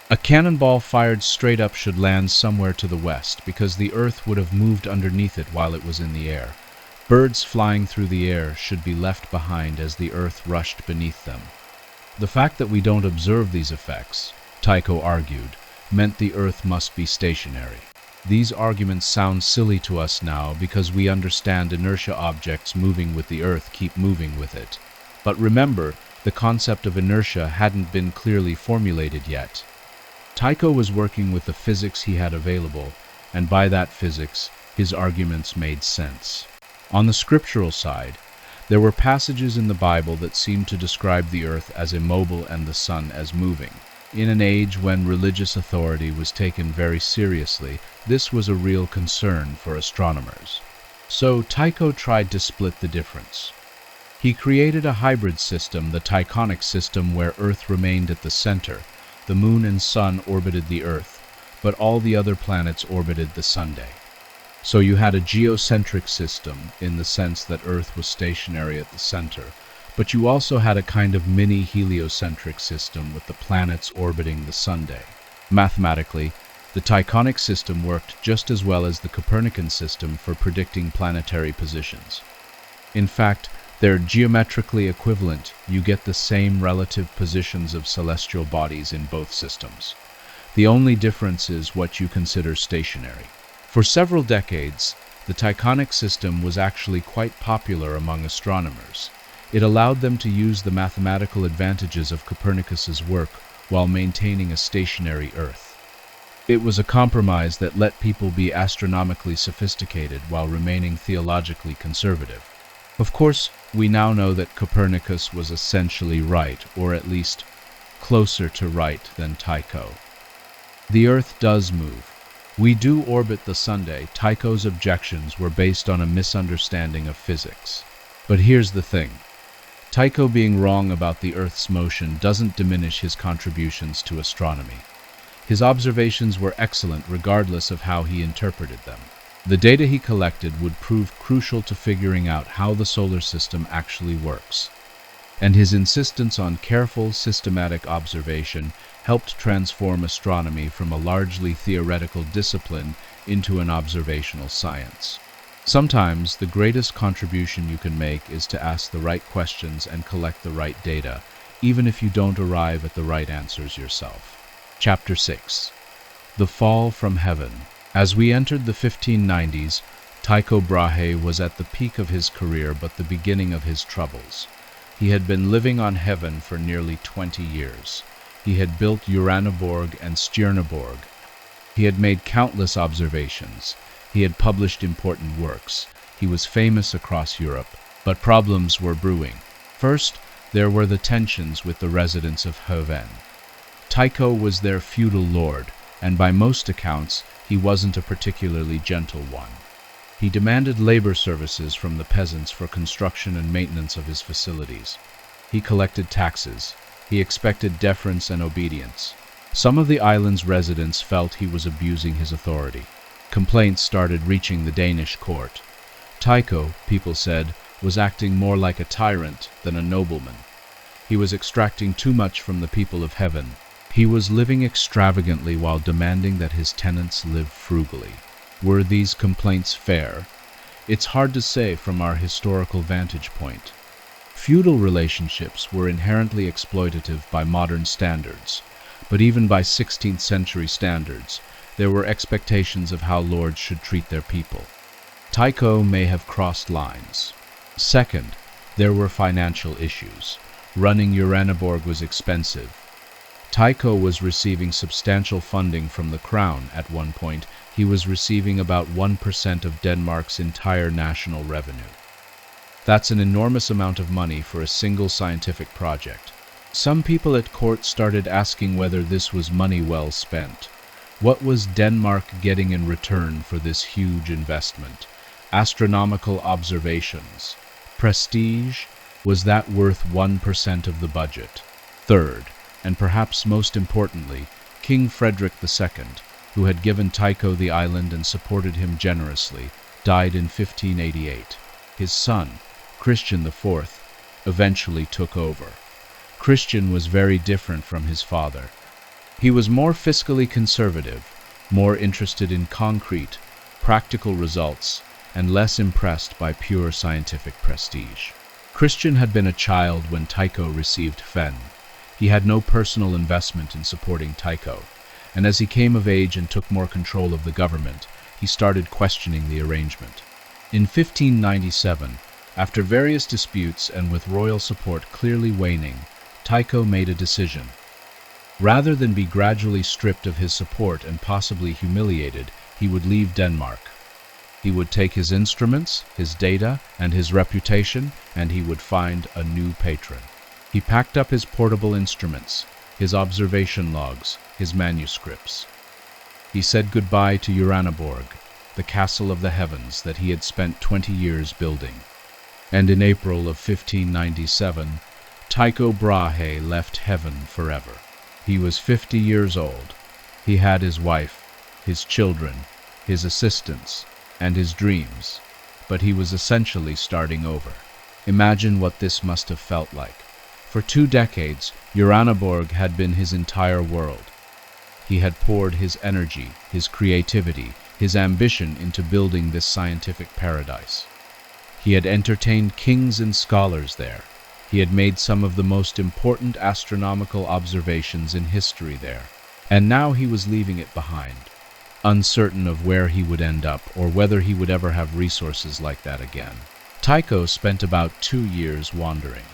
A cannonball fired straight up should land somewhere to the west because the Earth would have moved underneath it while it was in the air. Birds flying through the air should be left behind as the Earth rushed beneath them. The fact that we don't observe these effects, Tycho argued, meant the Earth must be stationary. These arguments sound silly to us now because we understand inertia objects moving with the Earth keep moving with it. But remember, the concept of inertia hadn't been clearly formulated yet. Tycho was working with the physics he had available, and by that physics, his arguments made sense. On the scriptural side, there were passages in the Bible that seemed to describe the Earth as immobile and the Sun as moving. In an age when religious authority was taken very seriously, this was a real concern for astronomers. So Tycho tried to split the difference. He created a hybrid system, the Tychonic system, where Earth remained at the center. The Moon and Sun orbited the Earth, but all the other planets orbited the Sunday. So you had a geocentric system in the sense that Earth was stationary at the center, but you also had a kind of mini heliocentric system with the planets orbiting the Sunday. Mathematically, the Tychonic system worked just as well as the Copernican system for predicting planetary positions. In fact, they're geometrically equivalent. You get the same relative positions of celestial bodies in both systems. The only difference is what you consider stationary. For several decades, the Tychonic system was actually quite popular among astronomers. It allowed them to use the mathematical advantages of Copernicus's work while maintaining a stationary Earth. It was a compromise that let people be astronomically sophisticated while remaining theologically conservative. Of course, we now know that Copernicus was essentially right, or at least closer to right than Tycho. The Earth does move. We do orbit the Sunday. Tycho's objections were based on a misunderstanding of physics. But here's the thing. Tycho being wrong about the Earth's motion doesn't diminish his contributions to astronomy. His observations were excellent regardless of how he interpreted them. The data he collected would prove crucial to figuring out how the solar system actually works. And his insistence on careful, systematic observation helped transform astronomy from a largely theoretical discipline into an observational science. Sometimes, the greatest contribution you can make is to ask the right questions and collect the right data, even if you don't arrive at the right answers yourself. Chapter 6. The Fall from Heaven. As we entered the 1590s, Tycho Brahe was at the peak of his career but the beginning of his troubles. He had been living on heaven for nearly 20 years. He had built Uraniborg and Stjärneborg. He had made countless observations. He had published important works. He was famous across Europe, but problems were brewing. First, there were the tensions with the residents of Heaven. Tycho was their feudal lord, and by most accounts, he wasn't a particularly gentle one. He demanded labor services from the peasants for construction and maintenance of his facilities. He collected taxes. He expected deference and obedience. Some of the island's residents felt he was abusing his authority. Complaints started reaching the Danish court. Tycho, people said, was acting more like a tyrant than a nobleman. He was extracting too much from the people of heaven. He was living extravagantly while demanding that his tenants live frugally. Were these complaints fair? It's hard to say from our historical vantage point. Feudal relationships were inherently exploitative by modern standards, but even by 16th century standards, there were expectations of how lords should treat their people. Tycho may have crossed lines. Second, there were financial issues. Running Uraniborg was expensive. Tycho was receiving substantial funding from the crown. At one point, he was receiving about 1% of Denmark's entire national revenue. That's an enormous amount of money for a single scientific project. Some people at court started asking whether this was money well spent. What was Denmark getting in return for this huge investment? Astronomical observations? Prestige? Was that worth 1% of the budget? Third, and perhaps most importantly, King Frederick II, who had given Tycho the island and supported him generously, died in 1588. His son, Christian IV, eventually took over. Christian was very different from his father. He was more fiscally conservative, more interested in concrete, practical results, and less impressed by pure scientific prestige. Christian had been a child when Tycho received Fen. He had no personal investment in supporting Tycho, and as he came of age and took more control of the government, he started questioning the arrangement. In 1597, after various disputes and with royal support clearly waning, Tycho made a decision. Rather than be gradually stripped of his support and possibly humiliated, he would leave Denmark. He would take his instruments, his data, and his reputation, and he would find a new patron. He packed up his portable instruments, his observation logs, his manuscripts. He said goodbye to Uraniborg, the castle of the heavens that he had spent 20 years building. And in April of 1597, Tycho Brahe left heaven forever. He was 50 years old. He had his wife, his children, his assistants, and his dreams, but he was essentially starting over. Imagine what this must have felt like. For 2 decades, Uraniborg had been his entire world. He had poured his energy, his creativity, his ambition into building this scientific paradise. He had entertained kings and scholars there. He had made some of the most important astronomical observations in history there. And now he was leaving it behind, uncertain of where he would end up or whether he would ever have resources like that again. Tycho spent about 2 years wandering.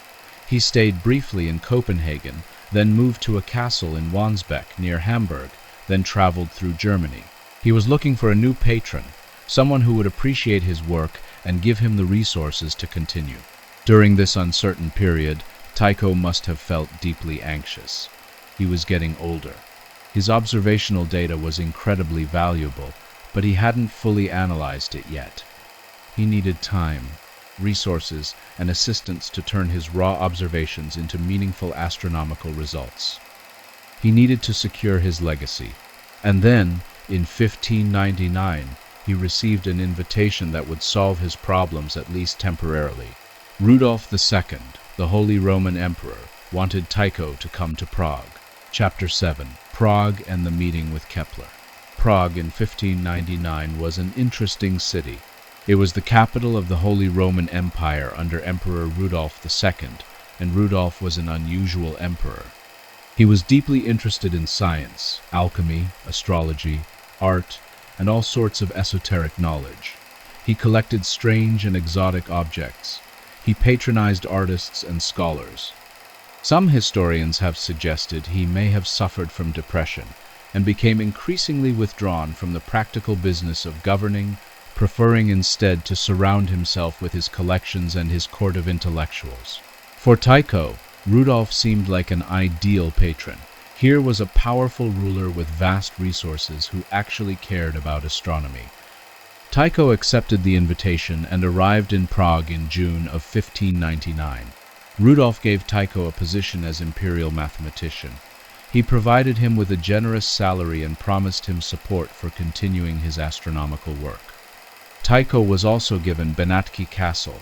He stayed briefly in Copenhagen, then moved to a castle in Wandsbek near Hamburg, then traveled through Germany. He was looking for a new patron, someone who would appreciate his work and give him the resources to continue. During this uncertain period, Tycho must have felt deeply anxious. He was getting older. His observational data was incredibly valuable, but he hadn't fully analyzed it yet. He needed time, resources, and assistance to turn his raw observations into meaningful astronomical results. He needed to secure his legacy. And then, in 1599, he received an invitation that would solve his problems at least temporarily. Rudolf II, the Holy Roman Emperor, wanted Tycho to come to Prague. Chapter 7. Prague and the Meeting with Kepler. Prague in 1599 was an interesting city. It was the capital of the Holy Roman Empire under Emperor Rudolf II, and Rudolf was an unusual emperor. He was deeply interested in science, alchemy, astrology, art, and all sorts of esoteric knowledge. He collected strange and exotic objects. He patronized artists and scholars. Some historians have suggested he may have suffered from depression and became increasingly withdrawn from the practical business of governing, preferring instead to surround himself with his collections and his court of intellectuals. For Tycho, Rudolf seemed like an ideal patron. Here was a powerful ruler with vast resources who actually cared about astronomy. Tycho accepted the invitation and arrived in Prague in June of 1599. Rudolf gave Tycho a position as imperial mathematician. He provided him with a generous salary and promised him support for continuing his astronomical work. Tycho was also given Benátky Castle,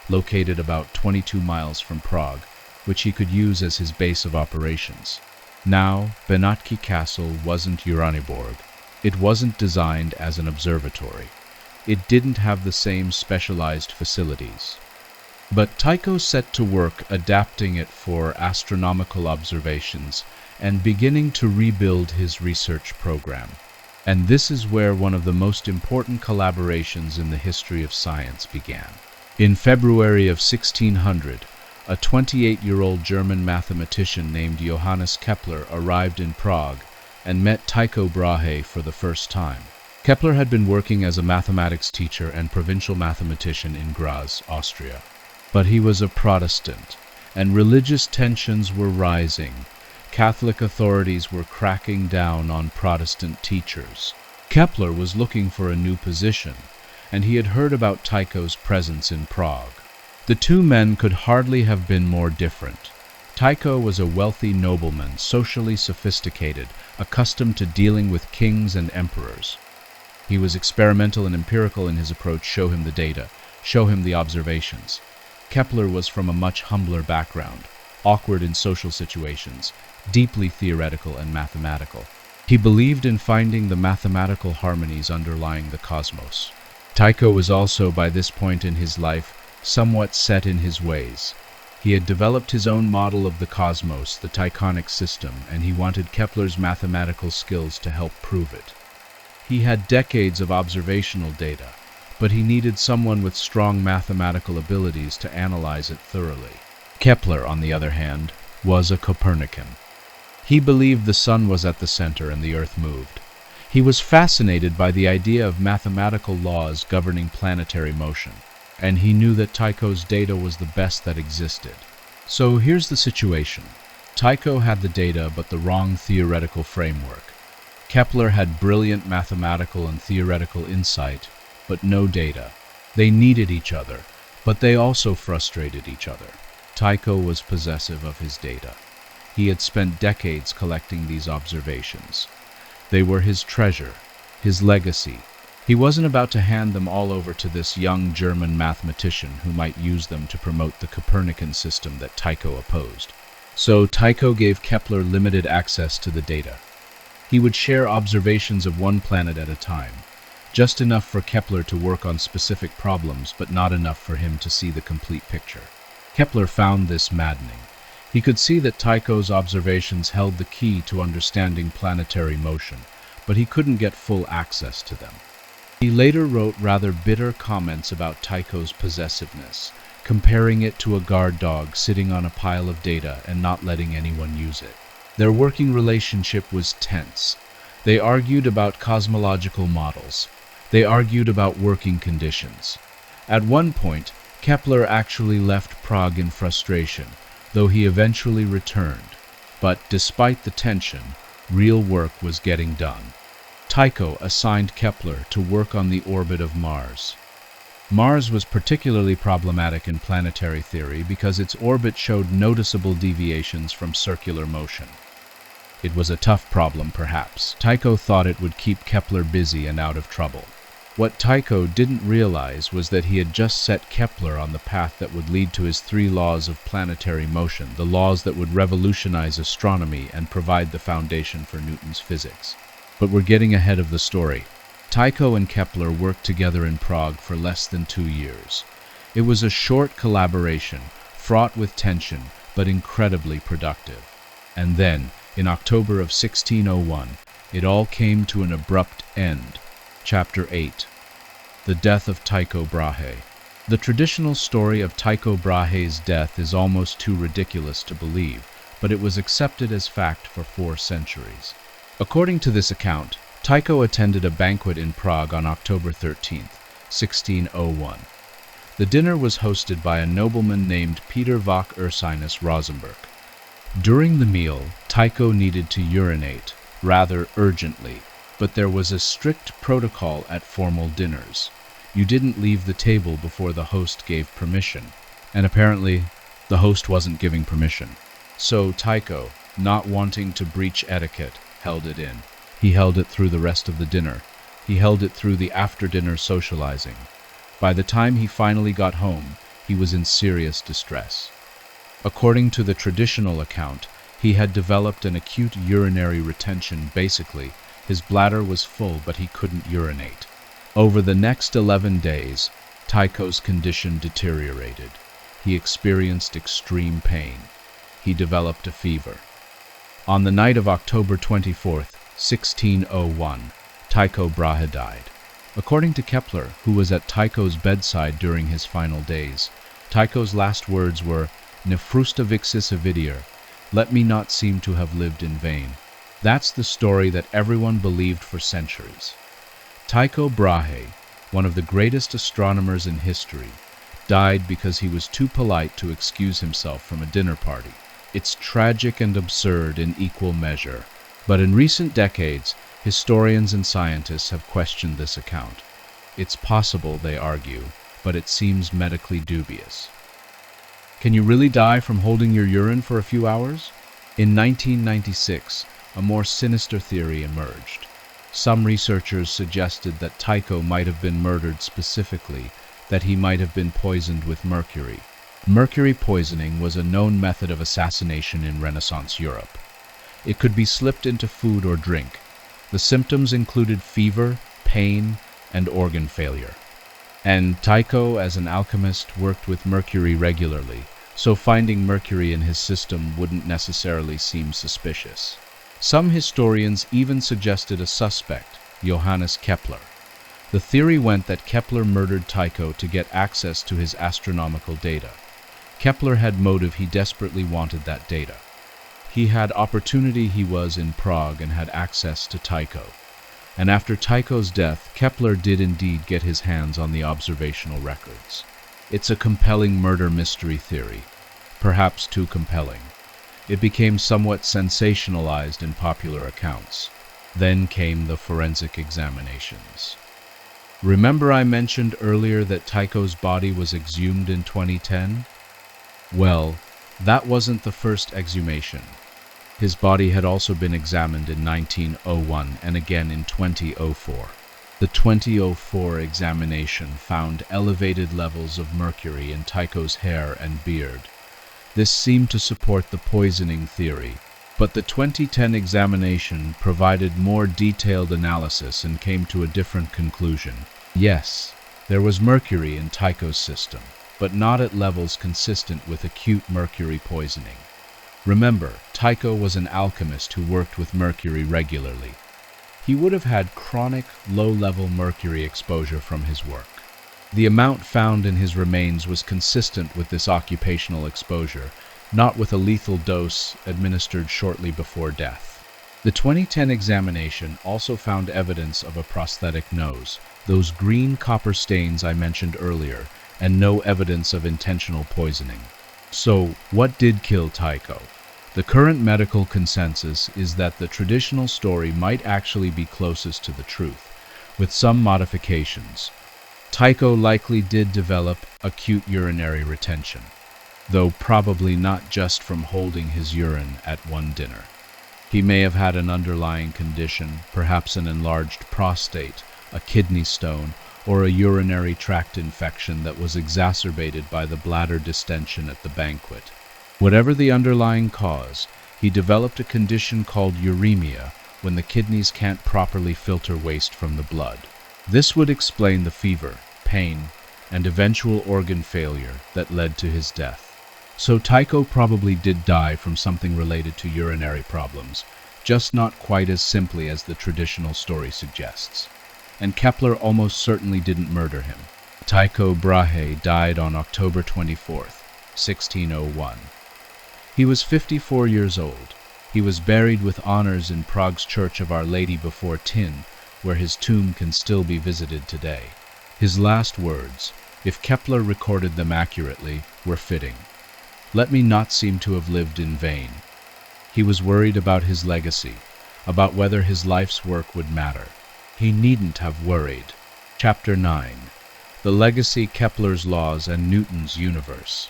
located about 22 miles from Prague, which he could use as his base of operations. Now, Benátky Castle wasn't Uraniborg. It wasn't designed as an observatory. It didn't have the same specialized facilities. But Tycho set to work adapting it for astronomical observations and beginning to rebuild his research program. And this is where one of the most important collaborations in the history of science began. In February of 1600, a 28-year-old German mathematician named Johannes Kepler arrived in Prague and met Tycho Brahe for the first time. Kepler had been working as a mathematics teacher and provincial mathematician in Graz, Austria. But he was a Protestant, and religious tensions were rising. Catholic authorities were cracking down on Protestant teachers. Kepler was looking for a new position, and he had heard about Tycho's presence in Prague. The two men could hardly have been more different. Tycho was a wealthy nobleman, socially sophisticated, accustomed to dealing with kings and emperors. He was experimental and empirical in his approach, show him the data, show him the observations. Kepler was from a much humbler background, awkward in social situations, deeply theoretical and mathematical. He believed in finding the mathematical harmonies underlying the cosmos. Tycho was also, by this point in his life, somewhat set in his ways. He had developed his own model of the cosmos, the Tychonic system, and he wanted Kepler's mathematical skills to help prove it. He had decades of observational data, but he needed someone with strong mathematical abilities to analyze it thoroughly. Kepler, on the other hand, was a Copernican. He believed the sun was at the center and the earth moved. He was fascinated by the idea of mathematical laws governing planetary motion, and he knew that Tycho's data was the best that existed. So here's the situation. Tycho had the data but the wrong theoretical framework. Kepler had brilliant mathematical and theoretical insight, but no data. They needed each other, but they also frustrated each other. Tycho was possessive of his data. He had spent decades collecting these observations. They were his treasure, his legacy. He wasn't about to hand them all over to this young German mathematician who might use them to promote the Copernican system that Tycho opposed. So Tycho gave Kepler limited access to the data. He would share observations of one planet at a time, just enough for Kepler to work on specific problems, but not enough for him to see the complete picture. Kepler found this maddening. He could see that Tycho's observations held the key to understanding planetary motion, but he couldn't get full access to them. He later wrote rather bitter comments about Tycho's possessiveness, comparing it to a guard dog sitting on a pile of data and not letting anyone use it. Their working relationship was tense. They argued about cosmological models. They argued about working conditions. At one point, Kepler actually left Prague in frustration, though he eventually returned. But despite the tension, Real work was getting done. Tycho assigned Kepler to work on the orbit of Mars. Mars was particularly problematic in planetary theory because its orbit showed noticeable deviations from circular motion. It was a tough problem, perhaps. Tycho thought it would keep Kepler busy and out of trouble. What Tycho didn't realize was that he had just set Kepler on the path that would lead to his 3 laws of planetary motion, the laws that would revolutionize astronomy and provide the foundation for Newton's physics. But we're getting ahead of the story. Tycho and Kepler worked together in Prague for less than 2 years. It was a short collaboration, fraught with tension, but incredibly productive. And then, in October of 1601, it all came to an abrupt end. Chapter 8. The Death of Tycho Brahe. The traditional story of Tycho Brahe's death is almost too ridiculous to believe, but it was accepted as fact for 4 centuries. According to this account, Tycho attended a banquet in Prague on October 13, 1601. The dinner was hosted by a nobleman named Peter Vock Ursinus Rosenberg. During the meal, Tycho needed to urinate, rather urgently, but there was a strict protocol at formal dinners. You didn't leave the table before the host gave permission, and apparently the host wasn't giving permission. So Tycho, not wanting to breach etiquette, held it in. He held it through the rest of the dinner. He held it through the after-dinner socializing. By the time he finally got home, he was in serious distress. According to the traditional account, he had developed an acute urinary retention. Basically, his bladder was full, but he couldn't urinate. Over the next 11 days, Tycho's condition deteriorated. He experienced extreme pain. He developed a fever. On the night of October 24th, 1601, Tycho Brahe died. According to Kepler, who was at Tycho's bedside during his final days, Tycho's last words were, "Ne frusta vixis evidir," let me not seem to have lived in vain. That's the story that everyone believed for centuries. Tycho Brahe, one of the greatest astronomers in history, died because he was too polite to excuse himself from a dinner party. It's tragic and absurd in equal measure. But in recent decades, historians and scientists have questioned this account. It's possible, they argue, but it seems medically dubious. Can you really die from holding your urine for a few hours? In 1996, a more sinister theory emerged. Some researchers suggested that Tycho might have been murdered, specifically that he might have been poisoned with mercury. Mercury poisoning was a known method of assassination in Renaissance Europe. It could be slipped into food or drink. The symptoms included fever, pain, and organ failure. And Tycho, as an alchemist, worked with mercury regularly, so finding mercury in his system wouldn't necessarily seem suspicious. Some historians even suggested a suspect, Johannes Kepler. The theory went that Kepler murdered Tycho to get access to his astronomical data. Kepler had motive. He desperately wanted that data. He had opportunity. He was in Prague and had access to Tycho. And after Tycho's death, Kepler did indeed get his hands on the observational records. It's a compelling murder mystery theory, perhaps too compelling. It became somewhat sensationalized in popular accounts. Then came the forensic examinations. Remember I mentioned earlier that Tycho's body was exhumed in 2010? Well, that wasn't the first exhumation. His body had also been examined in 1901 and again in 2004. The 2004 examination found elevated levels of mercury in Tycho's hair and beard. This seemed to support the poisoning theory, but the 2010 examination provided more detailed analysis and came to a different conclusion. Yes, there was mercury in Tycho's system, but not at levels consistent with acute mercury poisoning. Remember, Tycho was an alchemist who worked with mercury regularly. He would have had chronic, low-level mercury exposure from his work. The amount found in his remains was consistent with this occupational exposure, not with a lethal dose administered shortly before death. The 2010 examination also found evidence of a prosthetic nose, those green copper stains I mentioned earlier, and no evidence of intentional poisoning. So, what did kill Tycho? The current medical consensus is that the traditional story might actually be closest to the truth, with some modifications. Tycho likely did develop acute urinary retention, though probably not just from holding his urine at one dinner. He may have had an underlying condition, perhaps an enlarged prostate, a kidney stone, or a urinary tract infection that was exacerbated by the bladder distension at the banquet. Whatever the underlying cause, he developed a condition called uremia, when the kidneys can't properly filter waste from the blood. This would explain the fever, pain, and eventual organ failure that led to his death. So Tycho probably did die from something related to urinary problems, just not quite as simply as the traditional story suggests. And Kepler almost certainly didn't murder him. Tycho Brahe died on October 24th, 1601. He was 54 years old. He was buried with honors in Prague's Church of Our Lady before Tin, where his tomb can still be visited today. His last words, if Kepler recorded them accurately, were fitting. "Let me not seem to have lived in vain." He was worried about his legacy, about whether his life's work would matter. He needn't have worried. Chapter 9. The Legacy, Kepler's Laws, and Newton's Universe.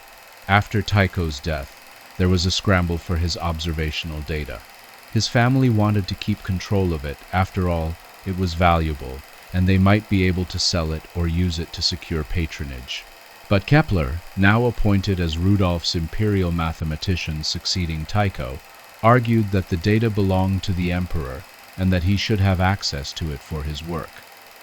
After Tycho's death, there was a scramble for his observational data. His family wanted to keep control of it. After all, it was valuable, and they might be able to sell it or use it to secure patronage. But Kepler, now appointed as Rudolf's imperial mathematician succeeding Tycho, argued that the data belonged to the emperor and that he should have access to it for his work.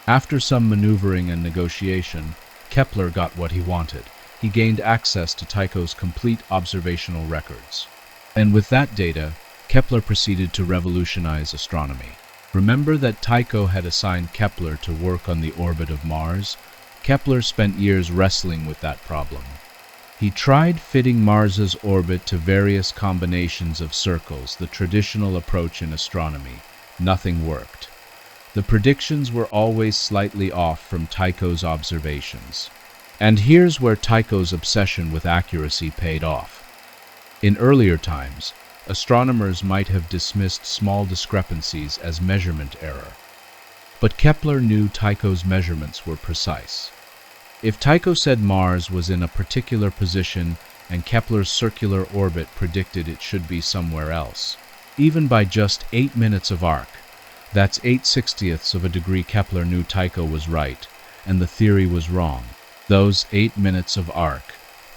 After some maneuvering and negotiation, Kepler got what he wanted. He gained access to Tycho's complete observational records. And with that data, Kepler proceeded to revolutionize astronomy. Remember that Tycho had assigned Kepler to work on the orbit of Mars? Kepler spent years wrestling with that problem. He tried fitting Mars's orbit to various combinations of circles, the traditional approach in astronomy. Nothing worked. The predictions were always slightly off from Tycho's observations. And here's where Tycho's obsession with accuracy paid off. In earlier times, astronomers might have dismissed small discrepancies as measurement error. But Kepler knew Tycho's measurements were precise. If Tycho said Mars was in a particular position and Kepler's circular orbit predicted it should be somewhere else, even by just 8 minutes of arc, that's 8/60ths of a degree, Kepler knew Tycho was right, and the theory was wrong. Those 8 minutes of arc,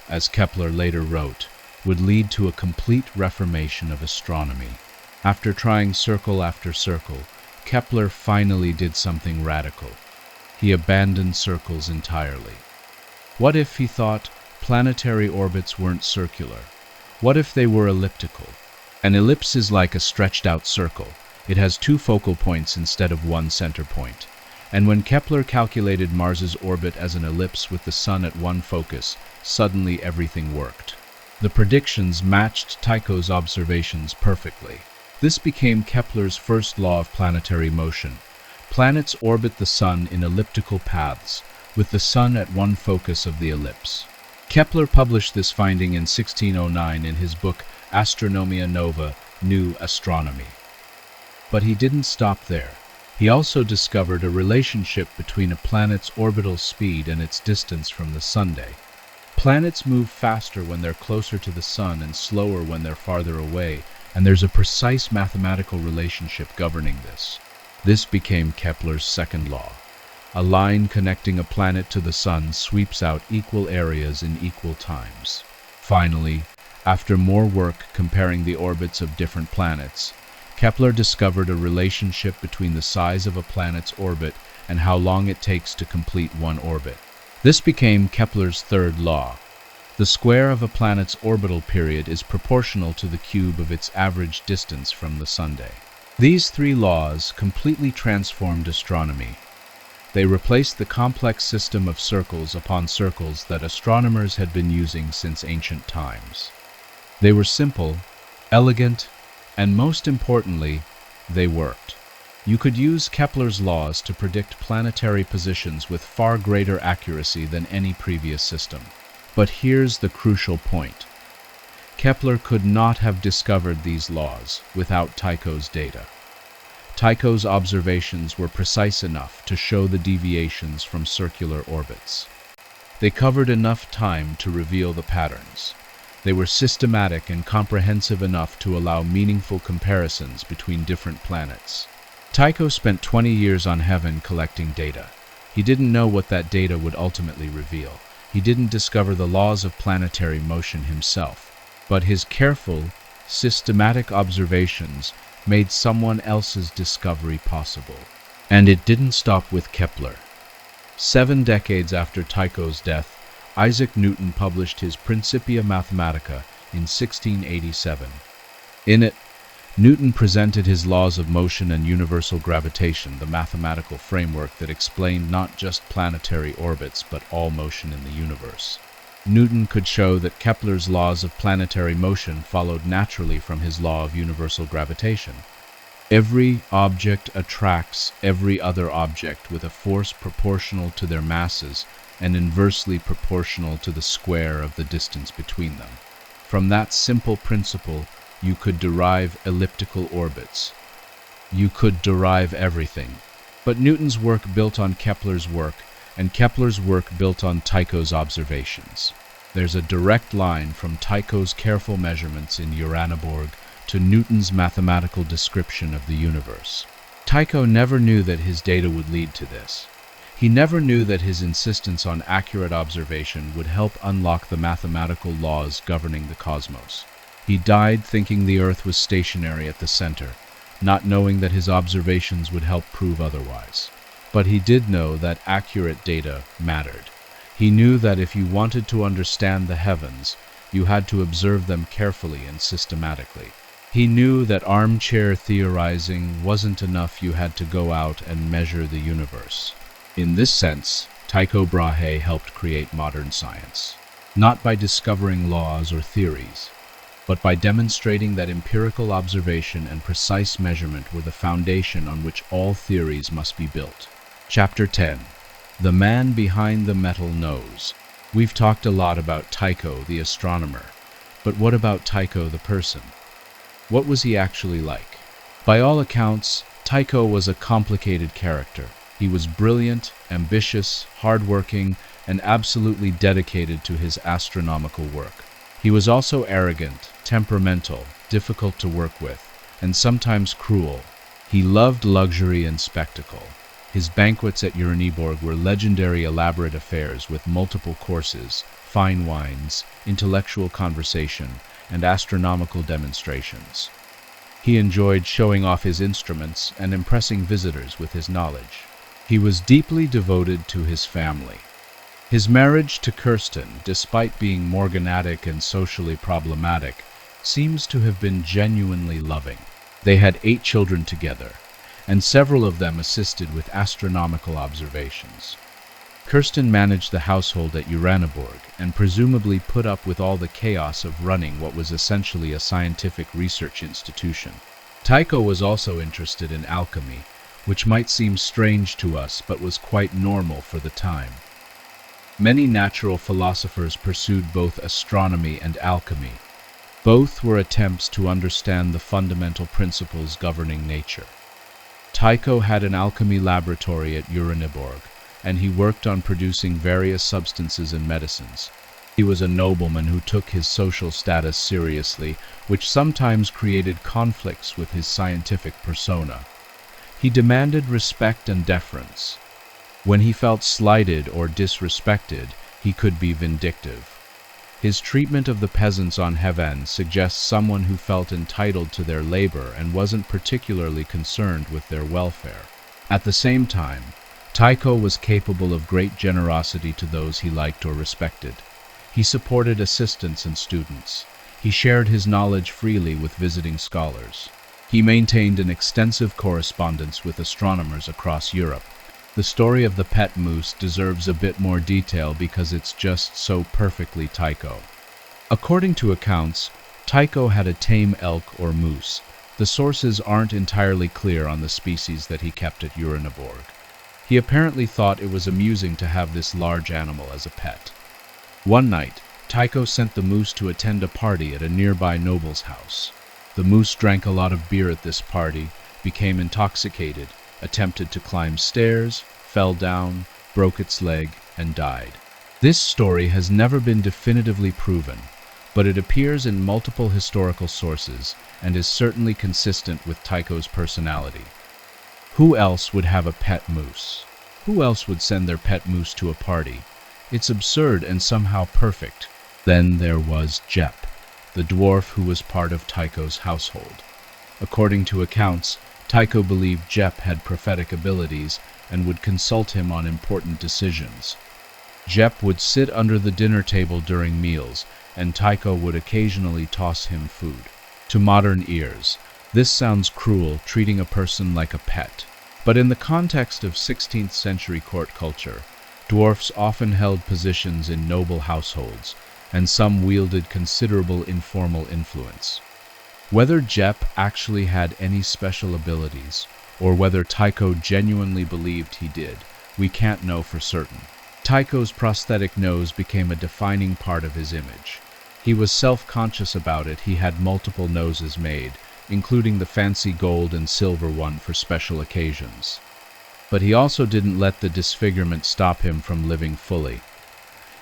as Kepler later wrote, would lead to a complete reformation of astronomy. After trying circle after circle, Kepler finally did something radical. He abandoned circles entirely. What if, he thought, planetary orbits weren't circular? What if they were elliptical? An ellipse is like a stretched-out circle. It has 2 focal points instead of 1 center point. And when Kepler calculated Mars's orbit as an ellipse with the Sun at one focus, suddenly everything worked. The predictions matched Tycho's observations perfectly. This became Kepler's first law of planetary motion. Planets orbit the Sun in elliptical paths, with the Sun at one focus of the ellipse. Kepler published this finding in 1609 in his book Astronomia Nova, New Astronomy. But he didn't stop there. He also discovered a relationship between a planet's orbital speed and its distance from the Sunday. Planets move faster when they're closer to the Sun and slower when they're farther away, and there's a precise mathematical relationship governing this. This became Kepler's second law. A line connecting a planet to the Sun sweeps out equal areas in equal times. Finally, after more work comparing the orbits of different planets, Kepler discovered a relationship between the size of a planet's orbit and how long it takes to complete one orbit. This became Kepler's third law. The square of a planet's orbital period is proportional to the cube of its average distance from the Sunday. These 3 laws completely transformed astronomy. They replaced the complex system of circles upon circles that astronomers had been using since ancient times. They were simple, elegant, and most importantly, they worked. You could use Kepler's laws to predict planetary positions with far greater accuracy than any previous system. But here's the crucial point. Kepler could not have discovered these laws without Tycho's data. Tycho's observations were precise enough to show the deviations from circular orbits. They covered enough time to reveal the patterns. They were systematic and comprehensive enough to allow meaningful comparisons between different planets. Tycho spent 20 years on Heaven collecting data. He didn't know what that data would ultimately reveal. He didn't discover the laws of planetary motion himself. But his careful, systematic observations made someone else's discovery possible. And it didn't stop with Kepler. 7 decades after Tycho's death, Isaac Newton published his Principia Mathematica in 1687. In it, Newton presented his laws of motion and universal gravitation, the mathematical framework that explained not just planetary orbits but all motion in the universe. Newton could show that Kepler's laws of planetary motion followed naturally from his law of universal gravitation. Every object attracts every other object with a force proportional to their masses and inversely proportional to the square of the distance between them. From that simple principle, you could derive elliptical orbits. You could derive everything. But Newton's work built on Kepler's work, and Kepler's work built on Tycho's observations. There's a direct line from Tycho's careful measurements in Uraniborg to Newton's mathematical description of the universe. Tycho never knew that his data would lead to this. He never knew that his insistence on accurate observation would help unlock the mathematical laws governing the cosmos. He died thinking the Earth was stationary at the center, not knowing that his observations would help prove otherwise. But he did know that accurate data mattered. He knew that if you wanted to understand the heavens, you had to observe them carefully and systematically. He knew that armchair theorizing wasn't enough, you had to go out and measure the universe. In this sense, Tycho Brahe helped create modern science, not by discovering laws or theories, but by demonstrating that empirical observation and precise measurement were the foundation on which all theories must be built. Chapter 10. The Man Behind the Metal Nose. We've talked a lot about Tycho, the astronomer, but what about Tycho, the person? What was he actually like? By all accounts, Tycho was a complicated character. He was brilliant, ambitious, hardworking, and absolutely dedicated to his astronomical work. He was also arrogant, temperamental, difficult to work with, and sometimes cruel. He loved luxury and spectacle. His banquets at Uraniborg were legendary, elaborate affairs with multiple courses, fine wines, intellectual conversation, and astronomical demonstrations. He enjoyed showing off his instruments and impressing visitors with his knowledge. He was deeply devoted to his family. His marriage to Kirsten, despite being morganatic and socially problematic, seems to have been genuinely loving. They had 8 children together, and several of them assisted with astronomical observations. Kirsten managed the household at Uraniborg and presumably put up with all the chaos of running what was essentially a scientific research institution. Tycho was also interested in alchemy, which might seem strange to us but was quite normal for the time. Many natural philosophers pursued both astronomy and alchemy. Both were attempts to understand the fundamental principles governing nature. Tycho had an alchemy laboratory at Uraniborg, and he worked on producing various substances and medicines. He was a nobleman who took his social status seriously, which sometimes created conflicts with his scientific persona. He demanded respect and deference. When he felt slighted or disrespected, he could be vindictive. His treatment of the peasants on Heaven suggests someone who felt entitled to their labor and wasn't particularly concerned with their welfare. At the same time, Tycho was capable of great generosity to those he liked or respected. He supported assistants and students. He shared his knowledge freely with visiting scholars. He maintained an extensive correspondence with astronomers across Europe. The story of the pet moose deserves a bit more detail because it's just so perfectly Tycho. According to accounts, Tycho had a tame elk or moose. The sources aren't entirely clear on the species that he kept at Uraniborg. He apparently thought it was amusing to have this large animal as a pet. One night, Tycho sent the moose to attend a party at a nearby noble's house. The moose drank a lot of beer at this party, became intoxicated, attempted to climb stairs, fell down, broke its leg, and died. This story has never been definitively proven, but it appears in multiple historical sources and is certainly consistent with Tycho's personality. Who else would have a pet moose? Who else would send their pet moose to a party? It's absurd and somehow perfect. Then there was Jep, the dwarf who was part of Tycho's household. According to accounts, Tycho believed Jep had prophetic abilities and would consult him on important decisions. Jep would sit under the dinner table during meals, and Tycho would occasionally toss him food. To modern ears, this sounds cruel, treating a person like a pet. But in the context of 16th century court culture, dwarfs often held positions in noble households, and some wielded considerable informal influence. Whether Jep actually had any special abilities, or whether Tycho genuinely believed he did, we can't know for certain. Tycho's prosthetic nose became a defining part of his image. He was self-conscious about it. He had multiple noses made, including the fancy gold and silver one for special occasions. But he also didn't let the disfigurement stop him from living fully.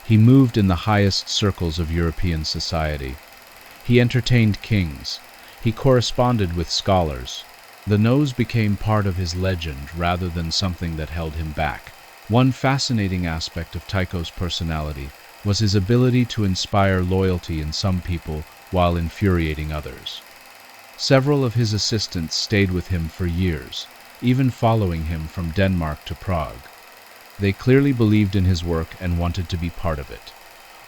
He moved in the highest circles of European society. He entertained kings. He corresponded with scholars. The nose became part of his legend rather than something that held him back. One fascinating aspect of Tycho's personality was his ability to inspire loyalty in some people while infuriating others. Several of his assistants stayed with him for years, even following him from Denmark to Prague. They clearly believed in his work and wanted to be part of it.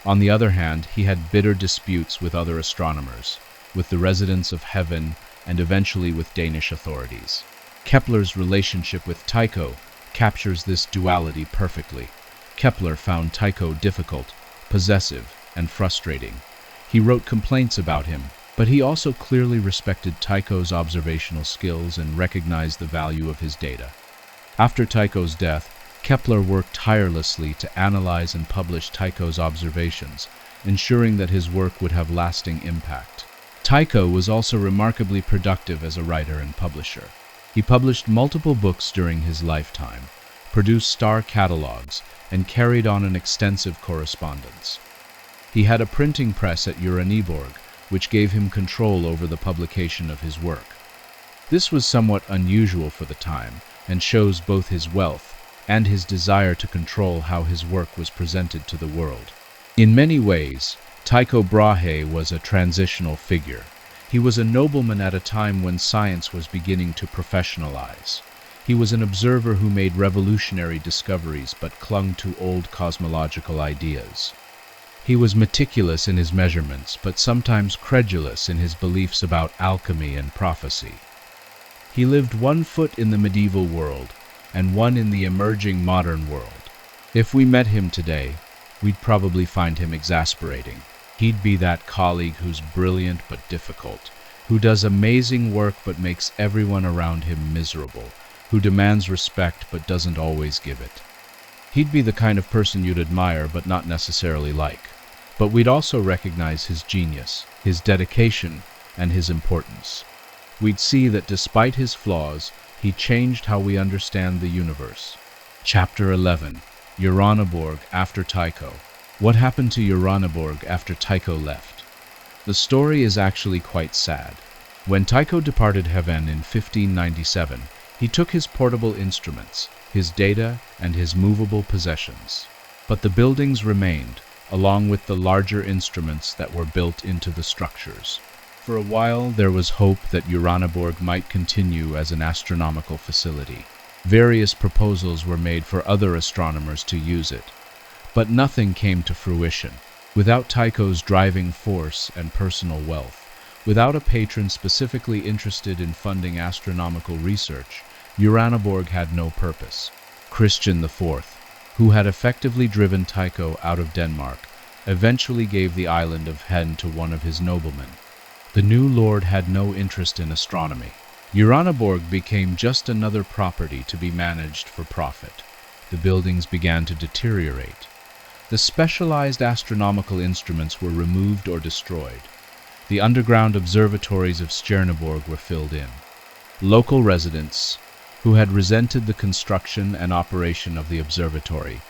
On the other hand, he had bitter disputes with other astronomers, with the residents of heaven, and eventually with Danish authorities. Kepler's relationship with Tycho captures this duality perfectly. Kepler found Tycho difficult, possessive, and frustrating. He wrote complaints about him, but he also clearly respected Tycho's observational skills and recognized the value of his data. After Tycho's death, Kepler worked tirelessly to analyze and publish Tycho's observations, ensuring that his work would have lasting impact. Tycho was also remarkably productive as a writer and publisher. He published multiple books during his lifetime, produced star catalogs, and carried on an extensive correspondence. He had a printing press at Uraniborg, which gave him control over the publication of his work. This was somewhat unusual for the time, and shows both his wealth and his desire to control how his work was presented to the world. In many ways, Tycho Brahe was a transitional figure. He was a nobleman at a time when science was beginning to professionalize. He was an observer who made revolutionary discoveries but clung to old cosmological ideas. He was meticulous in his measurements, but sometimes credulous in his beliefs about alchemy and prophecy. He lived one foot in the medieval world and one in the emerging modern world. If we met him today, we'd probably find him exasperating. He'd be that colleague who's brilliant but difficult, who does amazing work but makes everyone around him miserable, who demands respect but doesn't always give it. He'd be the kind of person you'd admire but not necessarily like. But we'd also recognize his genius, his dedication, and his importance. We'd see that despite his flaws, he changed how we understand the universe. Chapter 11. Uraniborg after Tycho. What happened to Uraniborg after Tycho left? The story is actually quite sad. When Tycho departed heaven in 1597, he took his portable instruments, his data, and his movable possessions. But the buildings remained, along with the larger instruments that were built into the structures. For a while, there was hope that Uraniborg might continue as an astronomical facility. Various proposals were made for other astronomers to use it, but nothing came to fruition. Without Tycho's driving force and personal wealth, without a patron specifically interested in funding astronomical research, Uraniborg had no purpose. Christian IV, who had effectively driven Tycho out of Denmark, eventually gave the island of Hen to one of his noblemen. The new lord had no interest in astronomy. Uraniborg became just another property to be managed for profit. The buildings began to deteriorate. The specialized astronomical instruments were removed or destroyed. The underground observatories of Stjernborg were filled in. Local residents, who had resented the construction and operation of the observatory,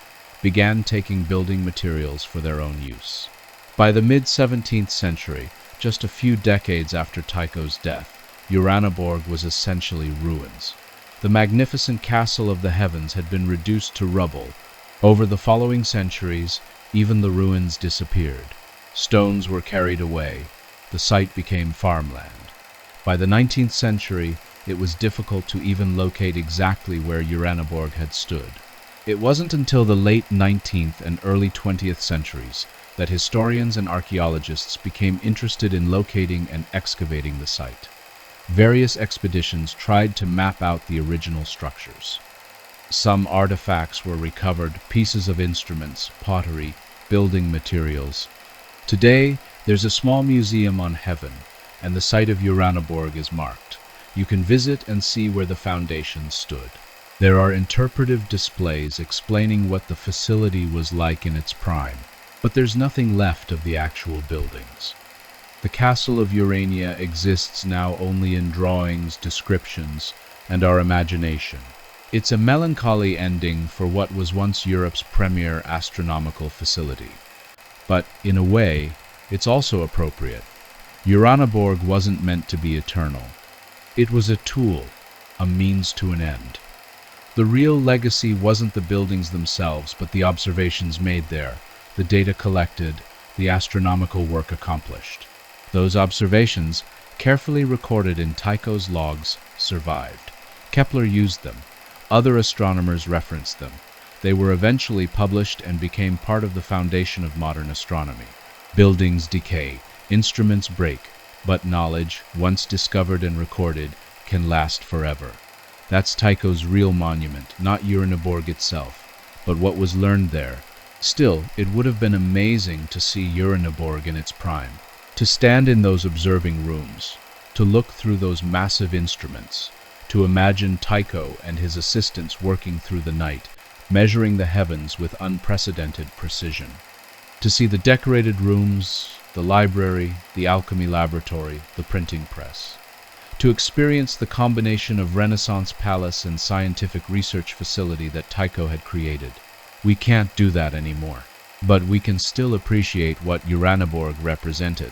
began taking building materials for their own use. By the mid-17th century, just a few decades after Tycho's death, Uraniborg was essentially ruins. The magnificent castle of the heavens had been reduced to rubble. Over the following centuries, even the ruins disappeared. Stones were carried away. The site became farmland. By the 19th century, it was difficult to even locate exactly where Uraniborg had stood. It wasn't until the late 19th and early 20th centuries that historians and archaeologists became interested in locating and excavating the site. Various expeditions tried to map out the original structures. Some artifacts were recovered, pieces of instruments, pottery, building materials. Today, there's a small museum on heaven, and the site of Uraniborg is marked. You can visit and see where the foundations stood. There are interpretive displays explaining what the facility was like in its prime, but there's nothing left of the actual buildings. The Castle of Urania exists now only in drawings, descriptions, and our imagination. It's a melancholy ending for what was once Europe's premier astronomical facility. But, in a way, it's also appropriate. Uraniborg wasn't meant to be eternal. It was a tool, a means to an end. The real legacy wasn't the buildings themselves, but the observations made there, the data collected, the astronomical work accomplished. Those observations, carefully recorded in Tycho's logs, survived. Kepler used them. Other astronomers referenced them. They were eventually published and became part of the foundation of modern astronomy. Buildings decay, instruments break, but knowledge, once discovered and recorded, can last forever. That's Tycho's real monument, not Uraniborg itself, but what was learned there. Still, it would have been amazing to see Uraniborg in its prime, to stand in those observing rooms, to look through those massive instruments, to imagine Tycho and his assistants working through the night, measuring the heavens with unprecedented precision. To see the decorated rooms, the library, the alchemy laboratory, the printing press. To experience the combination of Renaissance palace and scientific research facility that Tycho had created. We can't do that anymore. But we can still appreciate what Uraniborg represented,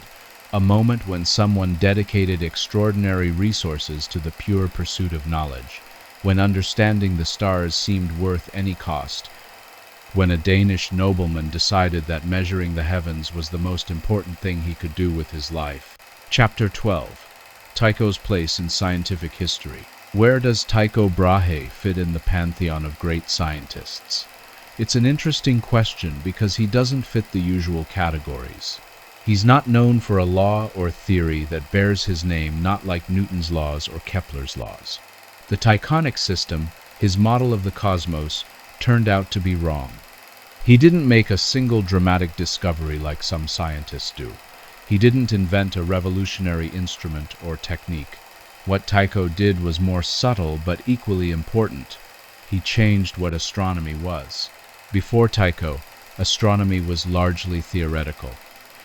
a moment when someone dedicated extraordinary resources to the pure pursuit of knowledge, when understanding the stars seemed worth any cost, when a Danish nobleman decided that measuring the heavens was the most important thing he could do with his life. Chapter 12. Tycho's place in scientific history. Where does Tycho Brahe fit in the pantheon of great scientists? It's an interesting question because he doesn't fit the usual categories. He's not known for a law or theory that bears his name, not like Newton's laws or Kepler's laws. The Tychonic system, his model of the cosmos, turned out to be wrong. He didn't make a single dramatic discovery like some scientists do. He didn't invent a revolutionary instrument or technique. What Tycho did was more subtle but equally important. He changed what astronomy was. Before Tycho, astronomy was largely theoretical.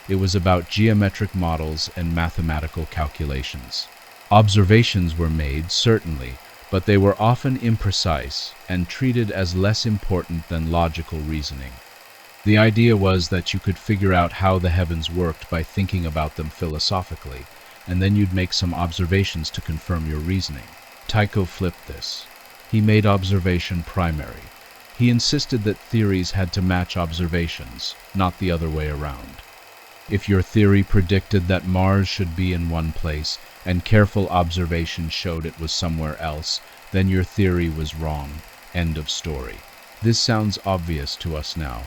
It was about geometric models and mathematical calculations. Observations were made, certainly, but they were often imprecise and treated as less important than logical reasoning. The idea was that you could figure out how the heavens worked by thinking about them philosophically, and then you'd make some observations to confirm your reasoning. Tycho flipped this. He made observation primary. He insisted that theories had to match observations, not the other way around. If your theory predicted that Mars should be in one place, and careful observation showed it was somewhere else, then your theory was wrong. End of story. This sounds obvious to us now.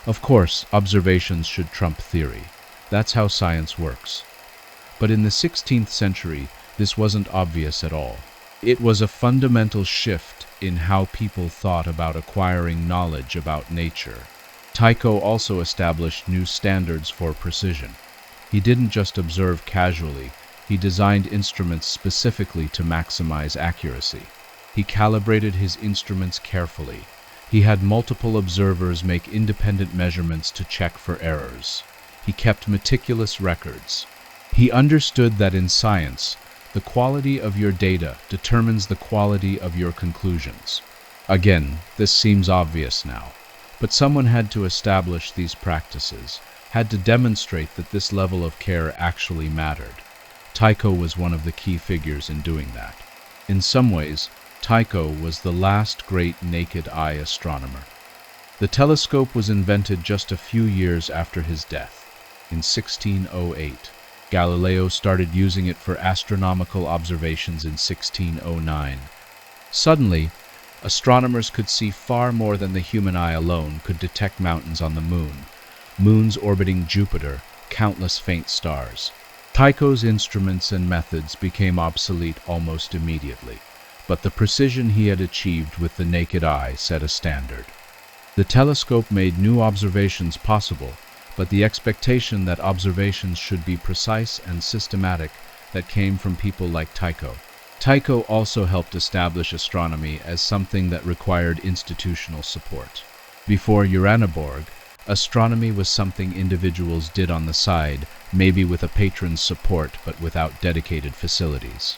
Of course, observations should trump theory. That's how science works. But in the 16th century, this wasn't obvious at all. It was a fundamental shift in how people thought about acquiring knowledge about nature. Tycho also established new standards for precision. He didn't just observe casually, he designed instruments specifically to maximize accuracy. He calibrated his instruments carefully. He had multiple observers make independent measurements to check for errors. He kept meticulous records. He understood that in science, the quality of your data determines the quality of your conclusions. Again, this seems obvious now, but someone had to establish these practices, had to demonstrate that this level of care actually mattered. Tycho was one of the key figures in doing that. In some ways, Tycho was the last great naked-eye astronomer. The telescope was invented just a few years after his death. In 1608, Galileo started using it for astronomical observations in 1609. Suddenly, astronomers could see far more than the human eye alone could detect mountains on the moon, moons orbiting Jupiter, countless faint stars. Tycho's instruments and methods became obsolete almost immediately, but the precision he had achieved with the naked eye set a standard. The telescope made new observations possible, but the expectation that observations should be precise and systematic that came from people like Tycho. Tycho also helped establish astronomy as something that required institutional support. Before Edinburgh, astronomy was something individuals did on the side, maybe with a patron's support but without dedicated facilities.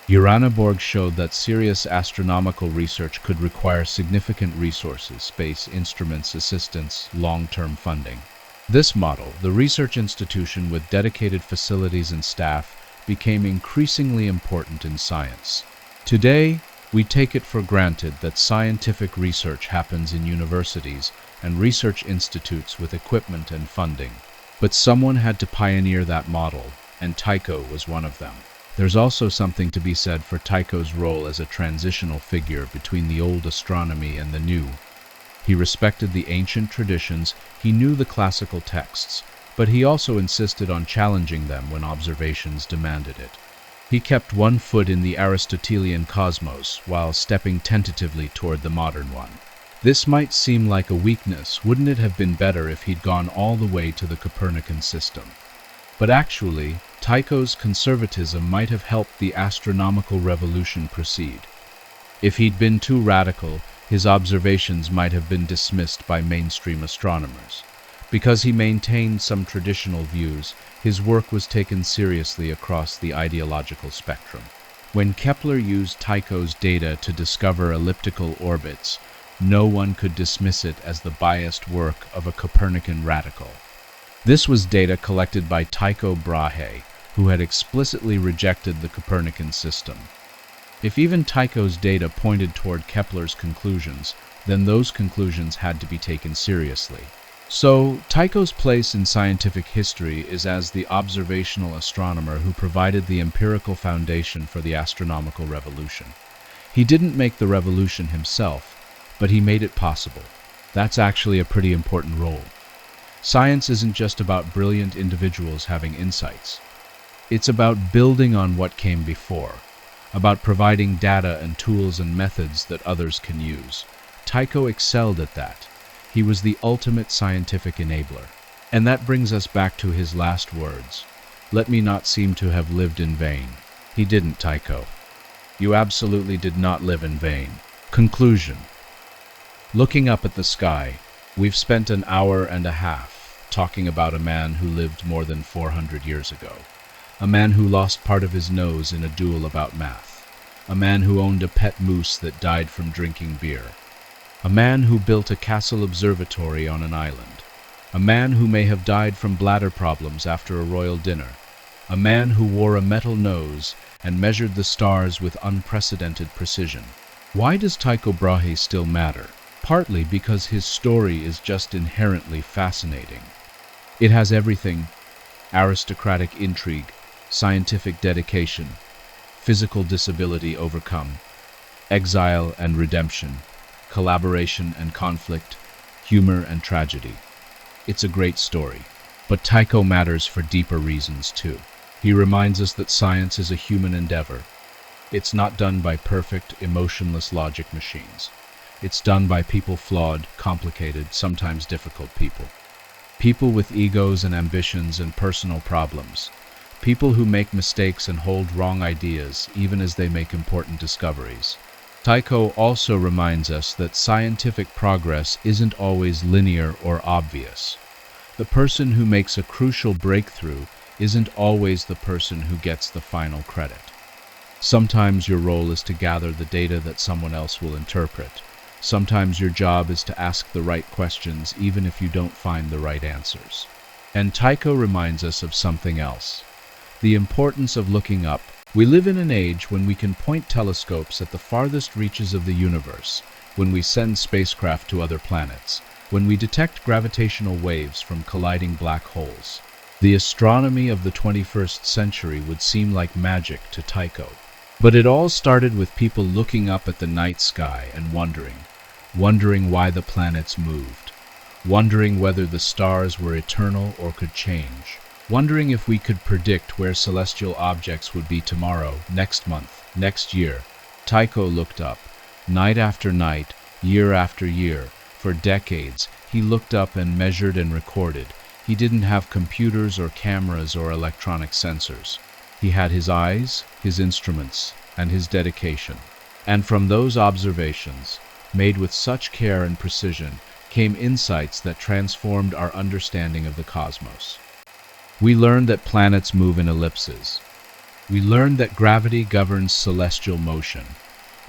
Edinburgh showed that serious astronomical research could require significant resources, space, instruments, assistance, long-term funding. This model, the research institution with dedicated facilities and staff, became increasingly important in science. Today, we take it for granted that scientific research happens in universities and research institutes with equipment and funding. But someone had to pioneer that model, and Tycho was one of them. There's also something to be said for Tycho's role as a transitional figure between the old astronomy and the new. He respected the ancient traditions, he knew the classical texts, but he also insisted on challenging them when observations demanded it. He kept one foot in the Aristotelian cosmos while stepping tentatively toward the modern one. This might seem like a weakness. Wouldn't it have been better if he'd gone all the way to the Copernican system? But actually, Tycho's conservatism might have helped the astronomical revolution proceed. If he'd been too radical, his observations might have been dismissed by mainstream astronomers. Because he maintained some traditional views, his work was taken seriously across the ideological spectrum. When Kepler used Tycho's data to discover elliptical orbits, no one could dismiss it as the biased work of a Copernican radical. This was data collected by Tycho Brahe, who had explicitly rejected the Copernican system. If even Tycho's data pointed toward Kepler's conclusions, then those conclusions had to be taken seriously. So, Tycho's place in scientific history is as the observational astronomer who provided the empirical foundation for the astronomical revolution. He didn't make the revolution himself, but he made it possible. That's actually a pretty important role. Science isn't just about brilliant individuals having insights. It's about building on what came before, about providing data and tools and methods that others can use. Tycho excelled at that. He was the ultimate scientific enabler. And that brings us back to his last words. Let me not seem to have lived in vain. He didn't, Tycho. You absolutely did not live in vain. Conclusion. Looking up at the sky, we've spent an hour and a half talking about a man who lived more than 400 years ago. A man who lost part of his nose in a duel about math. A man who owned a pet moose that died from drinking beer. A man who built a castle observatory on an island. A man who may have died from bladder problems after a royal dinner. A man who wore a metal nose and measured the stars with unprecedented precision. Why does Tycho Brahe still matter? Partly because his story is just inherently fascinating. It has everything: aristocratic intrigue, scientific dedication, physical disability overcome, exile and redemption, collaboration and conflict, humor and tragedy. It's a great story. But Tycho matters for deeper reasons too. He reminds us that science is a human endeavor. It's not done by perfect, emotionless logic machines. It's done by people, flawed, complicated, sometimes difficult people. People with egos and ambitions and personal problems. People who make mistakes and hold wrong ideas even as they make important discoveries. Tycho also reminds us that scientific progress isn't always linear or obvious. The person who makes a crucial breakthrough isn't always the person who gets the final credit. Sometimes your role is to gather the data that someone else will interpret. Sometimes your job is to ask the right questions even if you don't find the right answers. And Tycho reminds us of something else: the importance of looking up. We live in an age when we can point telescopes at the farthest reaches of the universe, when we send spacecraft to other planets, when we detect gravitational waves from colliding black holes. The astronomy of the 21st century would seem like magic to Tycho. But it all started with people looking up at the night sky and wondering why the planets moved, wondering whether the stars were eternal or could change, wondering if we could predict where celestial objects would be tomorrow, next month, next year. Tycho looked up. Night after night, year after year, for decades, he looked up and measured and recorded. He didn't have computers or cameras or electronic sensors. He had his eyes, his instruments, and his dedication. And from those observations, made with such care and precision, came insights that transformed our understanding of the cosmos. We learned that planets move in ellipses. We learned that gravity governs celestial motion.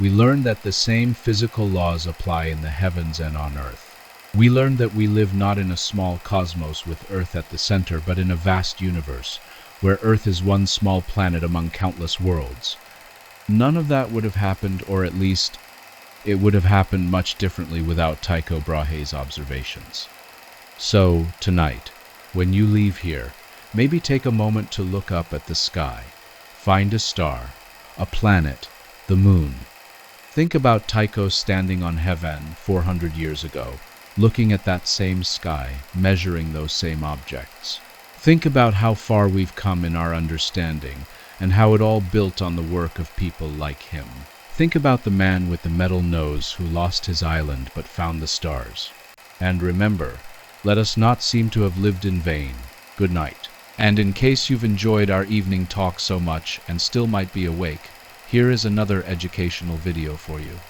We learned that the same physical laws apply in the heavens and on Earth. We learned that we live not in a small cosmos with Earth at the center, but in a vast universe, where Earth is one small planet among countless worlds. None of that would have happened, or at least, it would have happened much differently without Tycho Brahe's observations. So, tonight, when you leave here, maybe take a moment to look up at the sky. Find a star, a planet, the moon. Think about Tycho standing on heaven 400 years ago, looking at that same sky, measuring those same objects. Think about how far we've come in our understanding, and how it all built on the work of people like him. Think about the man with the metal nose who lost his island but found the stars. And remember, let us not seem to have lived in vain. Good night. And in case you've enjoyed our evening talk so much and still might be awake, here is another educational video for you.